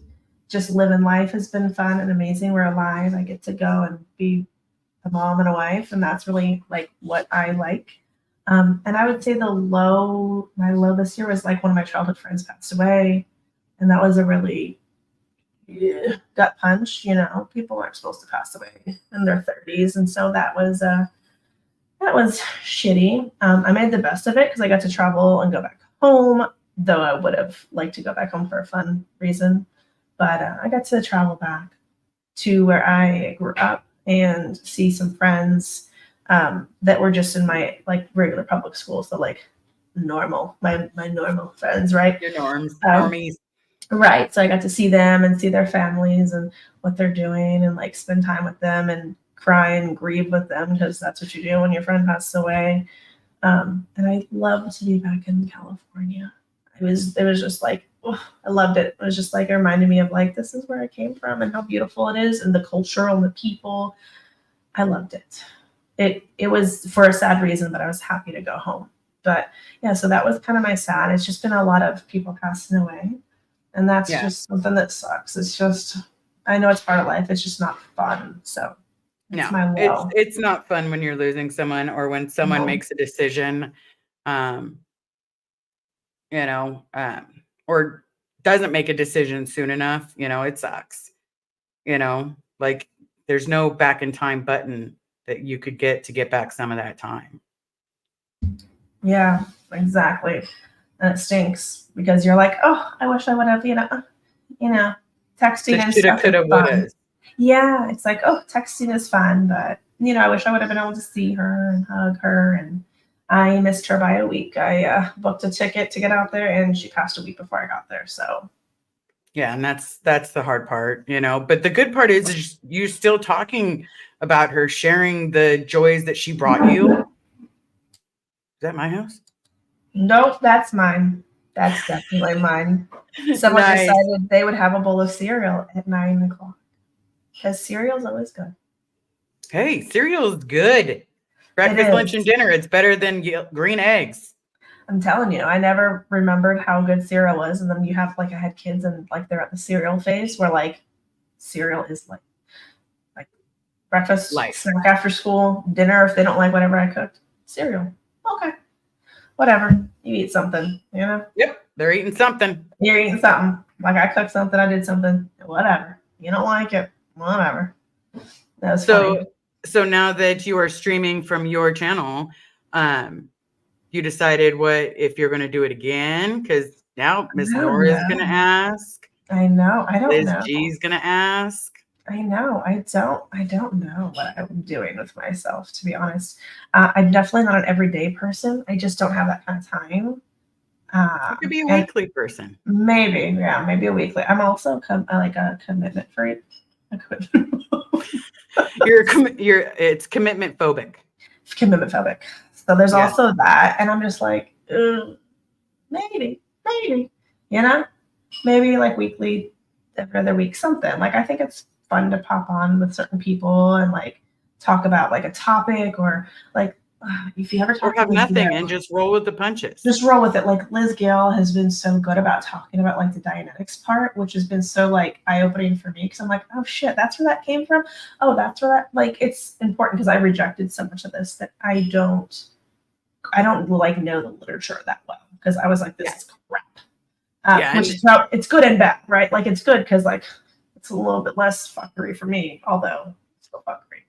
Just living life has been fun and amazing. We're alive. I get to go and be a mom and a wife, and that's really like what I like. And I would say my low this year was like one of my childhood friends passed away, and that was a really gut punch. You know, people aren't supposed to pass away in their 30s, and so that was shitty. I made the best of it because I got to travel and go back home, though I would have liked to go back home for a fun reason. But I got to travel back to where I grew up and see some friends that were just in my like regular public school. So like normal, my normal friends, right? Your normies. Right. So I got to see them and see their families and what they're doing and like spend time with them and cry and grieve with them, because that's what you do when your friend passes away. And I love to be back in California. It was just like, oh, I loved it. It was just like, it reminded me of like, this is where I came from and how beautiful it is and the culture and the people. I loved it. It was for a sad reason, but I was happy to go home. But yeah, so that was kind of my sad. It's just been a lot of people passing away. And that's just something that sucks. It's just, I know it's part of life. It's just not fun. So it's my low. It's not fun when you're losing someone or when someone makes a decision, you know, or doesn't make a decision soon enough. You know, it sucks. You know, like there's no back in time button that you could get to get back some of that time. Yeah, exactly. And it stinks because you're like, oh, I wish I would have, texting and stuff is fun. Yeah, it's like, oh, texting is fun, but I wish I would have been able to see her and hug her. And I missed her by a week. I booked a ticket to get out there, and she passed a week before I got there. So yeah, and that's the hard part, But the good part is you're still talking about her, sharing the joys that she brought you. Is that my house? Nope, that's mine. That's definitely mine. Someone decided they would have a bowl of cereal at 9 o'clock because cereal's always good. Hey, cereal's good. Breakfast, lunch, and dinner. It's better than green eggs. I'm telling you, I never remembered how good cereal was. And then you have I had kids and they're at the cereal phase where cereal is like breakfast, snack after school, dinner if they don't like whatever I cooked. Cereal. Okay. Whatever. You eat something, Yep. They're eating something. You're eating something. Like I cooked something, I did something. Whatever. You don't like it. Whatever. That was funny. So now that you are streaming from your channel, you decided if you're going to do it again? Because now Miss Nora is going to ask. I know. I don't know. Liz G's going to ask. I know. I don't know what I'm doing with myself, to be honest. I'm definitely not an everyday person. I just don't have that kind of time. You could be a weekly person. Maybe, yeah, maybe a weekly. I'm also a commitment freak. It's commitment phobic. Commitment phobic. So there's also that, and I'm just like, maybe, maybe weekly, every other week, something. I think it's fun to pop on with certain people and talk about a topic or if you ever talk or have nothing and just roll with the punches. Just roll with it. Liz Gale has been so good about talking about the Dianetics part, which has been so eye-opening for me because I'm like, oh shit, that's where that came from. Oh, that's where that it's important because I rejected so much of this that I don't know the literature that well because I was like, this is crap. Which is it's good and bad, right? It's good because it's a little bit less fuckery for me, although it's still fuckery.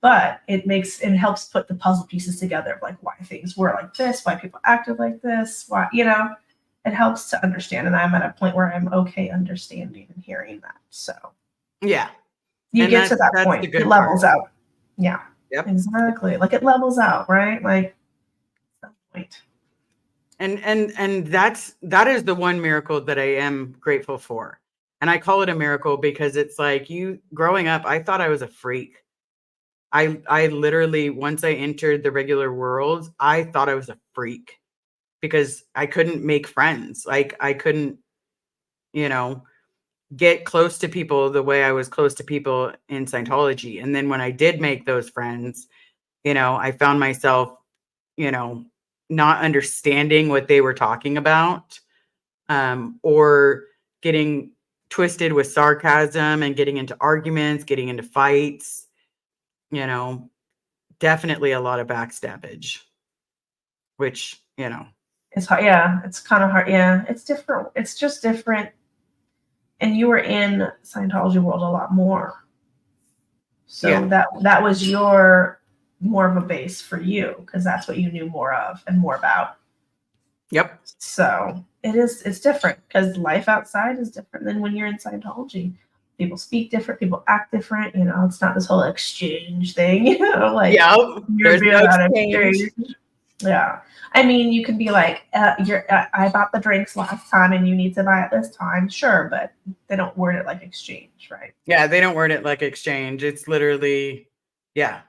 But it helps put the puzzle pieces together of why things were like this, why people acted like this, why, it helps to understand. And I'm at a point where I'm okay understanding and hearing that. So yeah, you get to that point, it levels out. Yeah, yep, exactly. It levels out, right? That point. And that is the one miracle that I am grateful for. And I call it a miracle because it's growing up, I thought I was a freak. I literally, once I entered the regular world, I thought I was a freak because I couldn't make friends. I couldn't, get close to people the way I was close to people in Scientology. And then when I did make those friends, I found myself, not understanding what they were talking about, or getting twisted with sarcasm and getting into arguments, getting into fights. Definitely a lot of backstabbage, which, it's hard. Yeah, it's kind of hard. Yeah, it's different. It's just different. And you were in Scientology world a lot more. So that was your more of a base for you because that's what you knew more of and more about. Yep. So it's different because life outside is different than when you're in Scientology. People speak different, people act different, it's not this whole exchange thing, there's no exchange. Yeah. I mean, you could be like, I bought the drinks last time and you need to buy it this time. Sure, but they don't word it like exchange, right? Yeah, they don't word it like exchange. It's literally, yeah.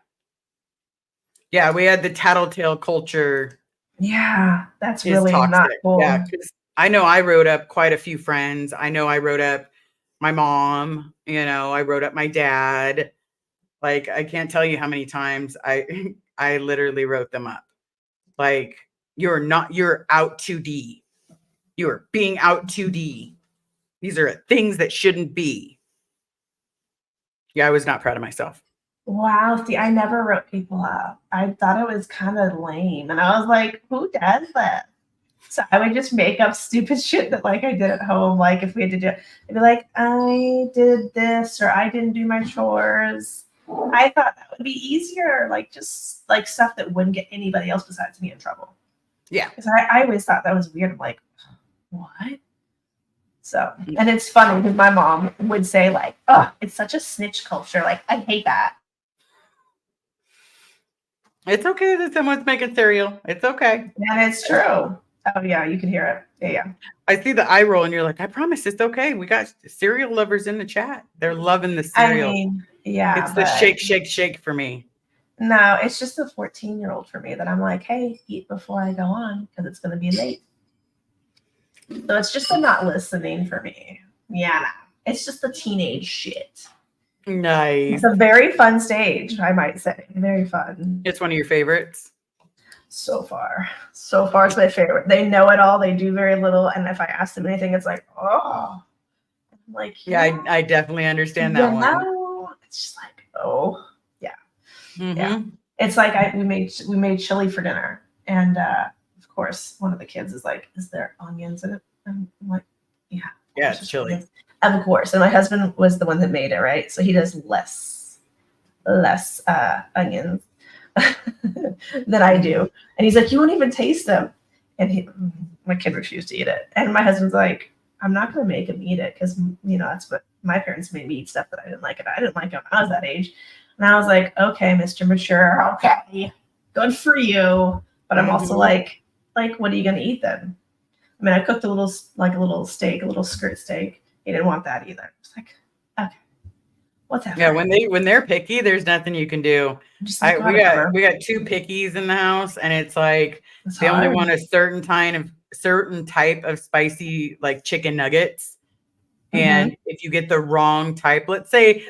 Yeah, we had the tattletale culture Yeah, that's is really not toxic. Yeah, cool. because I know I wrote up quite a few friends. I know I wrote up my mom, I wrote up my dad. Like, I can't tell you how many times I I literally wrote them up. Like, you're out 2D. You're being out 2D. These are things that shouldn't be. Yeah, I was not proud of myself. Wow, see, I never wrote people up. I thought it was kind of lame, and I was like, "Who does that?" So I would just make up stupid shit that like I did at home. Like if we had to do it, I'd be like, "I did this," or "I didn't do my chores." I thought that would be easier, like just like stuff that wouldn't get anybody else besides me in trouble. Yeah. Because I always thought that was weird. I'm like, what? So, and it's funny because my mom would say like, "Oh, it's such a snitch culture. Like I hate that." It's okay that someone's making cereal. It's okay. And it's true. Oh yeah, you can hear it. Yeah, yeah. I see the eye roll and you're like, I promise it's okay. We got cereal lovers in the chat. They're loving the I cereal. mean, yeah, It's the but shake, shake, shake for me. no, it's just a 14-year-old for me that I'm like, hey, eat before I go on because it's going to be late. So it's just a not listening for me. Yeah, no. It's just the teenage shit. Nice. It's a very fun stage, I might say. Very fun. It's one of your favorites. So far. So far, it's my favorite. They know it all. They do very little. And if I ask them anything, it's like, oh. I'm like, Yeah, I definitely understand that one. No. It's just like, oh. Mm-hmm. Yeah. It's like we made chili for dinner, and of course one of the kids is like, "Is there onions in it?" And I'm like, "Yeah, yeah, it's chili, of course." And my husband was the one that made it, right? So he does less onions than I do, and he's like, "You won't even taste them," and my kid refused to eat it, and my husband's like, "I'm not going to make him eat it because that's what my parents made me eat stuff that I didn't like, and I didn't like it when I was that age." And I was like, okay, Mr. Mature, okay, good for you. But I'm also like, what are you gonna eat then? I mean, I cooked a little steak, a little skirt steak. He didn't want that either. It's like, okay, what's happening? Yeah, when they're picky, there's nothing you can do. Like, we got two pickies in the house, and it's like they only want a certain type of spicy like chicken nuggets. And if you get the wrong type, let's say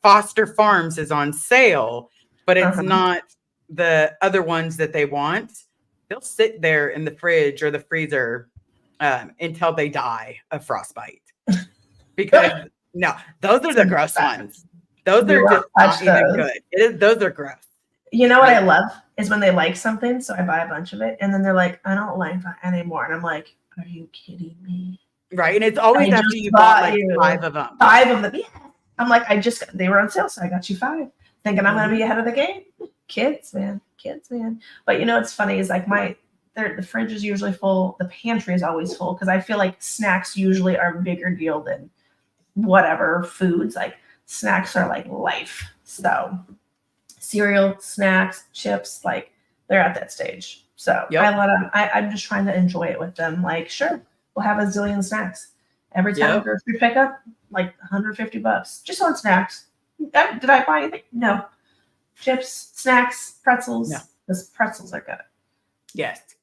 Foster Farms is on sale, but it's not the other ones that they want, they'll sit there in the fridge or the freezer until they die of frostbite. Because no, those are the gross ones. Those are just not even good. Those are gross. You know what I love is when they like something, so I buy a bunch of it, and then they're like, I don't like that anymore. And I'm like, are you kidding me? Right. And it's always after you bought like 5 of them. 5 of them. Yeah. I'm like, they were on sale, so I got you 5. Thinking I'm going to be ahead of the game. Kids, man. But it's funny is like the fridge is usually full. The pantry is always full because I feel like snacks usually are a bigger deal than whatever foods. Like snacks are like life. So cereal, snacks, chips, like they're at that stage. So I let them, I'm just trying to enjoy it with them. Like, sure. We'll have a zillion snacks. Every time grocery pickup, like $150 just on snacks. Did I buy anything? No. Chips, snacks, pretzels. No. Those pretzels are good. Yes.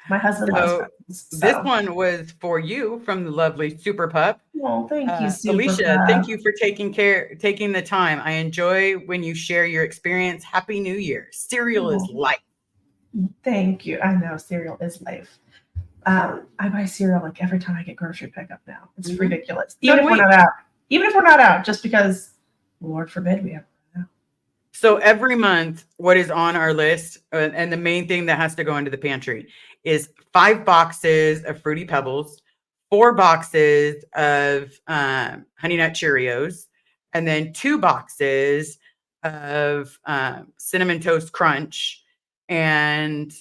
My husband loves pretzels. So. This one was for you from the lovely Super Pup. Oh, thank you, Super Alicia, Pup. thank you for taking the time. I enjoy when you share your experience. Happy New Year. Cereal is life. Thank you. I know cereal is life. I buy cereal like every time I get grocery pickup now. It's ridiculous. Even if we're not out, just because, Lord forbid, we have. So every month, what is on our list, and the main thing that has to go into the pantry, is 5 boxes of Fruity Pebbles, 4 boxes of Honey Nut Cheerios, and then 2 boxes of Cinnamon Toast Crunch, and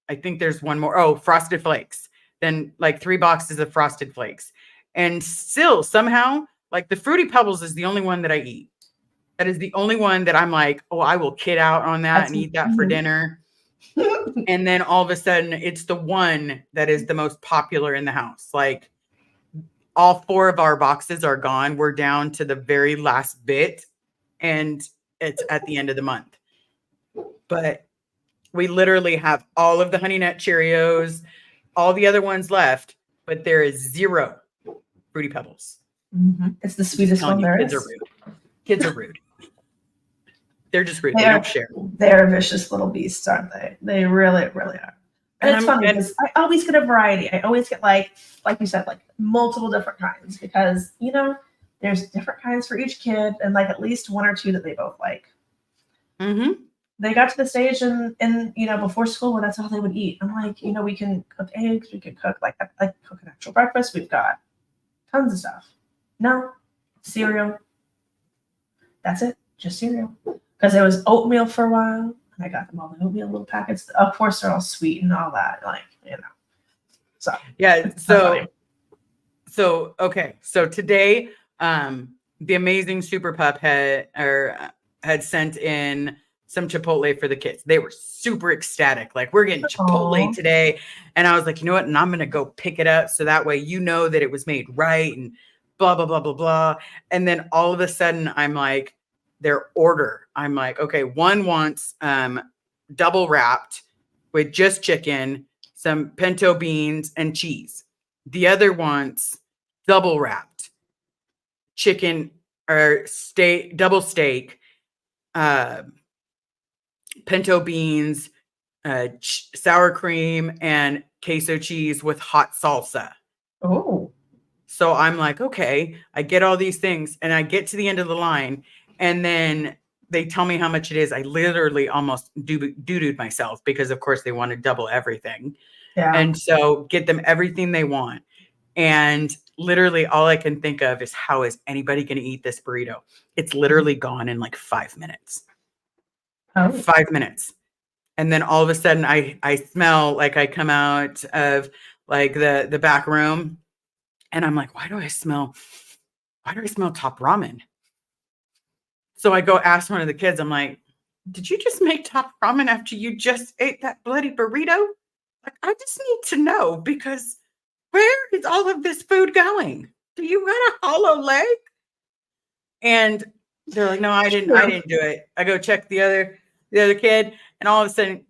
I think there's one more. Oh, Frosted Flakes. Then like 3 boxes of Frosted Flakes. And still somehow, like the Fruity Pebbles is the only one that I eat. That is the only one that I'm like, oh, I will kid out on that and eat that for dinner. And then all of a sudden, it's the one that is the most popular in the house. Like all 4 of our boxes are gone. We're down to the very last bit. And it's at the end of the month. but we literally have all of the Honey Nut Cheerios, all the other ones left, but there is 0 Fruity Pebbles. It's the I'm just sweetest telling one you, there kids are is. rude. Kids are rude. They're just rude. They don't share. They're vicious little beasts, aren't they? They really, really are. And it's funny because I always get a variety. I always get like you said, like multiple different kinds because, you know, there's different kinds for each kid and like at least 1 or 2 that they both like. They got to the stage and you know, before school where that's all they would eat. I'm like, you know, we can cook eggs, we can cook like cook an actual breakfast. We've got tons of stuff. No, cereal. That's it. Just cereal. Because it was oatmeal for a while. And I got them all the oatmeal little packets. Of course, they're all sweet and all that. Like, you know. So yeah. So okay. So today, the amazing Super Pup had sent in some Chipotle for the kids. They were super ecstatic. Like, we're getting Chipotle today. And I was like, you know what? And I'm going to go pick it up. So that way, you know that it was made right and blah, blah, blah, blah, blah. And then all of a sudden I'm like, their order. I'm like, okay, one wants double wrapped with just chicken, some pinto beans and cheese. The other wants double wrapped chicken or steak, double steak, pinto beans, sour cream, and queso cheese with hot salsa. Oh. So I'm like, okay, I get all these things and I get to the end of the line and then they tell me how much it is. I literally almost doo-dooed myself because of course they want to double everything. Yeah. And so get them everything they want. And literally all I can think of is, how is anybody going to eat this burrito? It's literally gone in like 5 minutes. 5 minutes. And then all of a sudden I smell, like I come out of like the back room and I'm like, why do I smell top ramen? So I go ask one of the kids, I'm like, did you just make top ramen after you just ate that bloody burrito? Like, I just need to know, because where is all of this food going? Do you got a hollow leg? And they're like, no, I didn't do it. I go check the other kid, and all of a sudden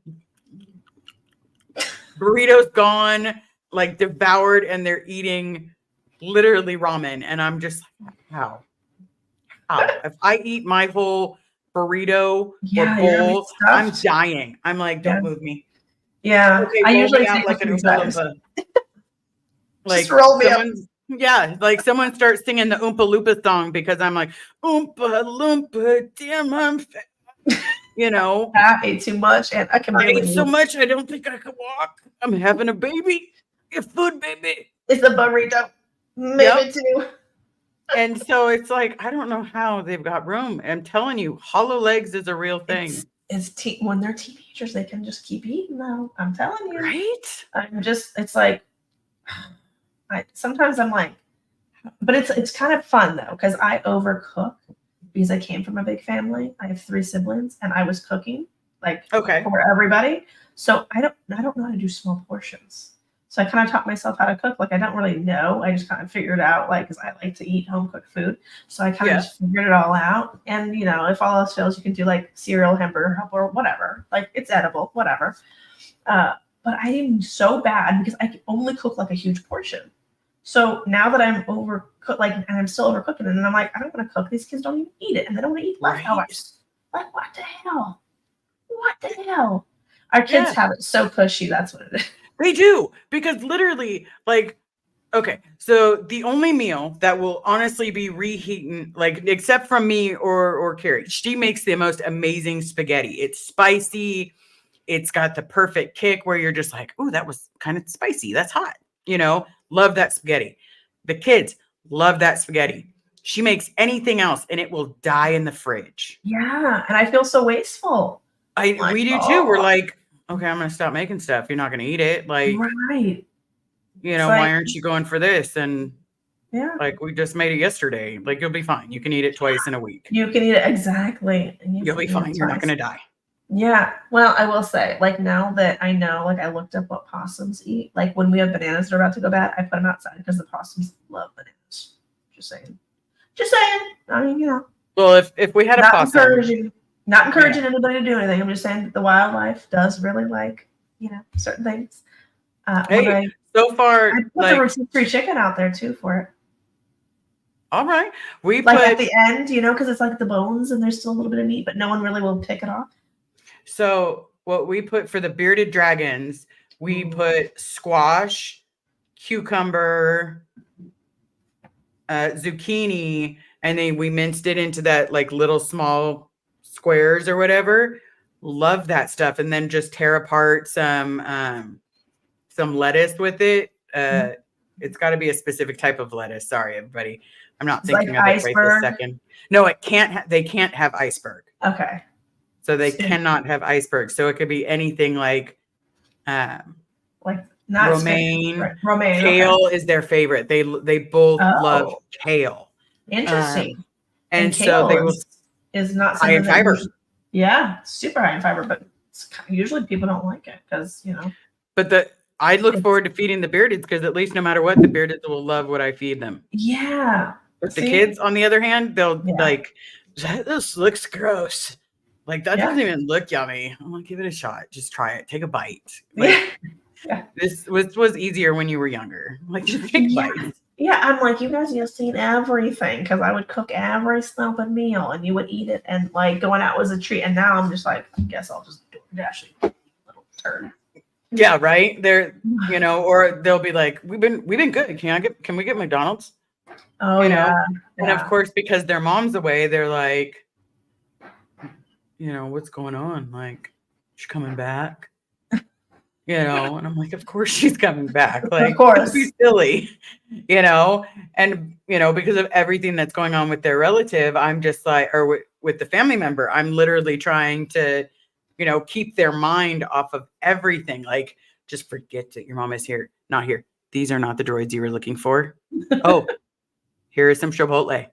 burrito's gone, like devoured, and they're eating literally ramen. And I'm just like, how? If I eat my whole burrito or bowl, I'm dying. I'm like, don't move me. Yeah. Okay, I usually out take like an a Oompa Loompa. Like, just roll me up. Yeah, like someone starts singing the Oompa Loompa song because I'm like, Oompa Loompa, damn, I'm fat. You know, I ate too much and I ate so much I don't think I can walk. I'm having a baby. Your food, baby. It's a burrito. Maybe too. And so it's like, I don't know how they've got room. I'm telling you, hollow legs is a real thing. When they're teenagers, they can just keep eating though. I'm telling you. Right? It's like, sometimes I'm like, but it's kind of fun though, because I overcook because I came from a big family. I have 3 siblings and I was cooking for everybody. So I don't know how to do small portions. So I kind of taught myself how to cook. Like, I don't really know. I just kind of figured out, like, because I like to eat home cooked food. So I kind of just figured it all out. And, you know, if all else fails, you can do like cereal, hamburger helper, or whatever. Like, it's edible, whatever. But I'm so bad because I can only cook like a huge portion. So now that I'm overcooked, and I'm still overcooking it, and I'm like, I don't want to cook. These kids don't even eat it, and they don't want to eat leftovers. Like, what the hell? What the hell? Our kids have it so cushy. That's what it is. They do, because literally, like, okay, so the only meal that will honestly be reheating, like, except from me or Carrie, she makes the most amazing spaghetti. It's spicy. It's got the perfect kick where you're just like, oh, that was kind of spicy. That's hot. You know, love that spaghetti. The kids love that spaghetti. She makes anything else and it will die in the fridge. Yeah, and I feel so wasteful. We do too. We're like, okay, I'm going to stop making stuff. You're not going to eat it. Like, right. You know, why aren't you going for this? And like, we just made it yesterday. Like, you'll be fine. You can eat it twice in a week. You can eat it. Exactly. And you'll be fine. You're not going to die. Yeah. Well, I will say, like, now that I know, like, I looked up what possums eat. Like, when we have bananas that are about to go bad, I put them outside because the possums love bananas. Just saying. I mean, you know. Well, if we had a possum, Not encouraging anybody to do anything. I'm just saying that the wildlife does really like, certain things. Hey, so far, I put the rotisserie chicken out there too for it. All right. We like put at the end, because it's like the bones and there's still a little bit of meat, but no one really will pick it off. So what we put for the bearded dragons, we put squash, cucumber, zucchini, and then we minced it into that like little small squares or whatever. Love that stuff. And then just tear apart some lettuce with it. It's got to be a specific type of lettuce. Sorry, everybody. I'm not thinking of it right this second. No, it can't. They can't have iceberg. Okay. So they cannot have iceberg. So it could be anything like not romaine. Romaine. Kale is their favorite. They both love kale. Interesting. And so they will is not high in fiber. Super high in fiber, but usually people don't like it because But I look forward to feeding the beardeds because at least no matter what, the beardeds will love what I feed them. Yeah. But the kids, on the other hand, they'll like, this looks gross. Like that doesn't even look yummy. I'm like, give it a shot. Just try it. Take a bite. Like, this was easier when you were younger. Like just take bites. Yeah, I'm like, you guys used to eat everything because I would cook every stumping meal and you would eat it and like going out was a treat. And now I'm just like, I guess I'll just DoorDash it, little turd. Yeah, right. They're or they'll be like, we've been good. Can we get McDonald's? Oh, and of course, because their mom's away, they're like, what's going on? Like, she's coming back. And I'm like, of course she's coming back. Like, of course, don't be silly, and because of everything that's going on with their relative, I'm just like, or with the family member, I'm literally trying to, keep their mind off of everything. Like, just forget that your mom is not here. These are not the droids you were looking for. Oh, here is some Chipotle.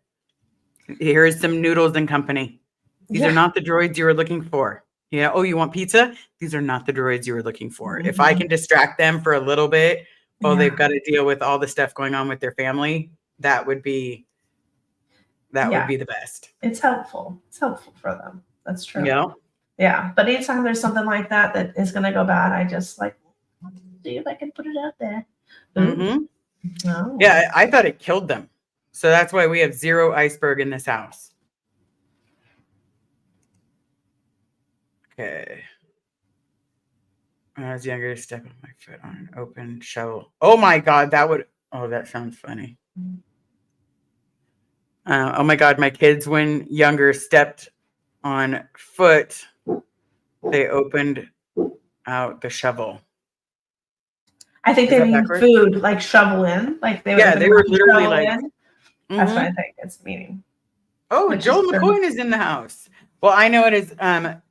Here is some noodles and company. These are not the droids you were looking for. Oh, you want pizza? These are not the droids you were looking for. Mm-hmm. If I can distract them for a little bit while they've got to deal with all the stuff going on with their family, that would be the best. It's helpful. It's helpful for them. That's true. Yeah. Yeah. But anytime there's something like that is going to go bad, I just like, see if I can put it out there. Mm-hmm. Oh. Yeah, I thought it killed them. So that's why we have 0 iceberg in this house. Okay. When I was younger, step on my foot on an open shovel. Oh my God, that sounds funny. Oh my God, my kids, when younger, stepped on foot, they opened out the shovel. I think they mean food, like shovel in. Like they were literally like, that's what I think it's meaning. Oh, Joel McCoy is in the house. Well, I know it is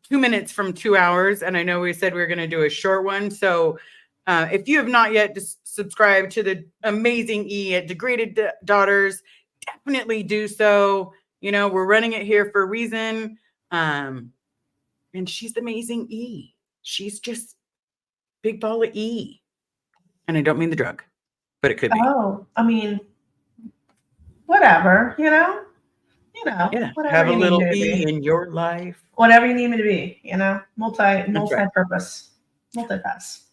2 minutes from 2 hours, and I know we said we were going to do a short one. So if you have not yet subscribed to the amazing E at Degraded Daughters, definitely do so. We're running it here for a reason. And she's the amazing E. She's just big ball of E. And I don't mean the drug, but it could be. Oh, I mean, whatever, Yeah, have a little E in your life. Whatever you need me to be, multi-purpose, multi-pass.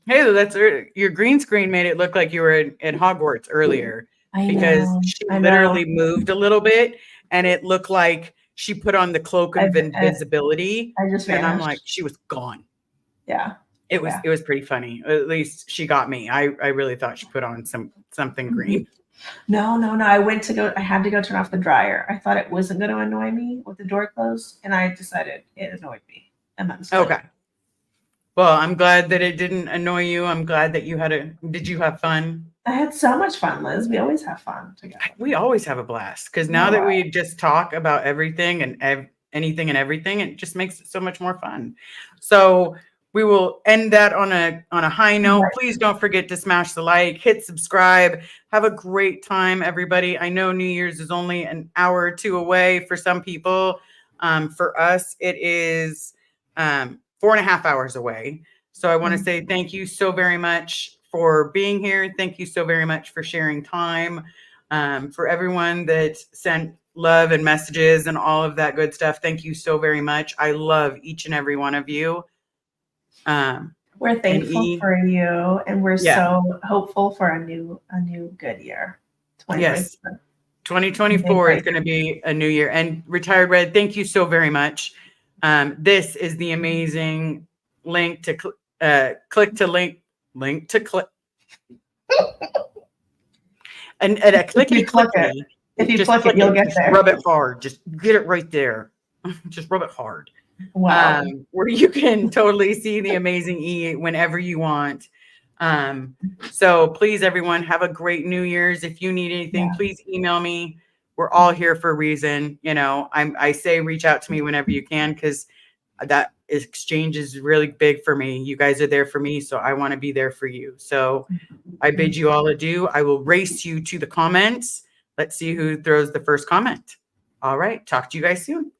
Hey, that's your green screen made it look like you were in Hogwarts earlier because she literally moved a little bit and it looked like she put on the cloak of invisibility. I just vanished. And I'm like, she was gone. Yeah. It was pretty funny. At least she got me. I really thought she put on something green. No. I had to go turn off the dryer. I thought it wasn't going to annoy me with the door closed, and I decided it annoyed me. Okay. Well, I'm glad that it didn't annoy you. I'm glad that did you have fun? I had so much fun, Liz. We always have fun together. We always have a blast because now that we just talk about everything and anything and everything, it just makes it so much more fun. So we will end that on a high note. Right. Please don't forget to smash the like, hit subscribe. Have a great time, everybody. I know New Year's is only an hour or 2 away for some people. For us, it is 4.5 hours away. So I want to say thank you so very much for being here. Thank you so very much for sharing time. For everyone that sent love and messages and all of that good stuff. Thank you so very much. I love each and every one of you. We're thankful E, for you, and we're yeah. so hopeful for a new good year. Yes. 2024. 2024 is going to be a new year. And Retired Red, thank you so very much. This is the amazing link to click to link to click. And a clickety clickety. If you just click it, you'll get just there. Rub it hard. Just get it right there. Just rub it hard. Wow. Where you can totally see the amazing E whenever you want. So please, everyone, have a great New Year's. If you need anything, please email me. We're all here for a reason. You know, I say reach out to me whenever you can, because that exchange is really big for me. You guys are there for me, so I want to be there for you. So I bid you all adieu. I will race you to the comments. Let's see who throws the first comment. All right. Talk to you guys soon.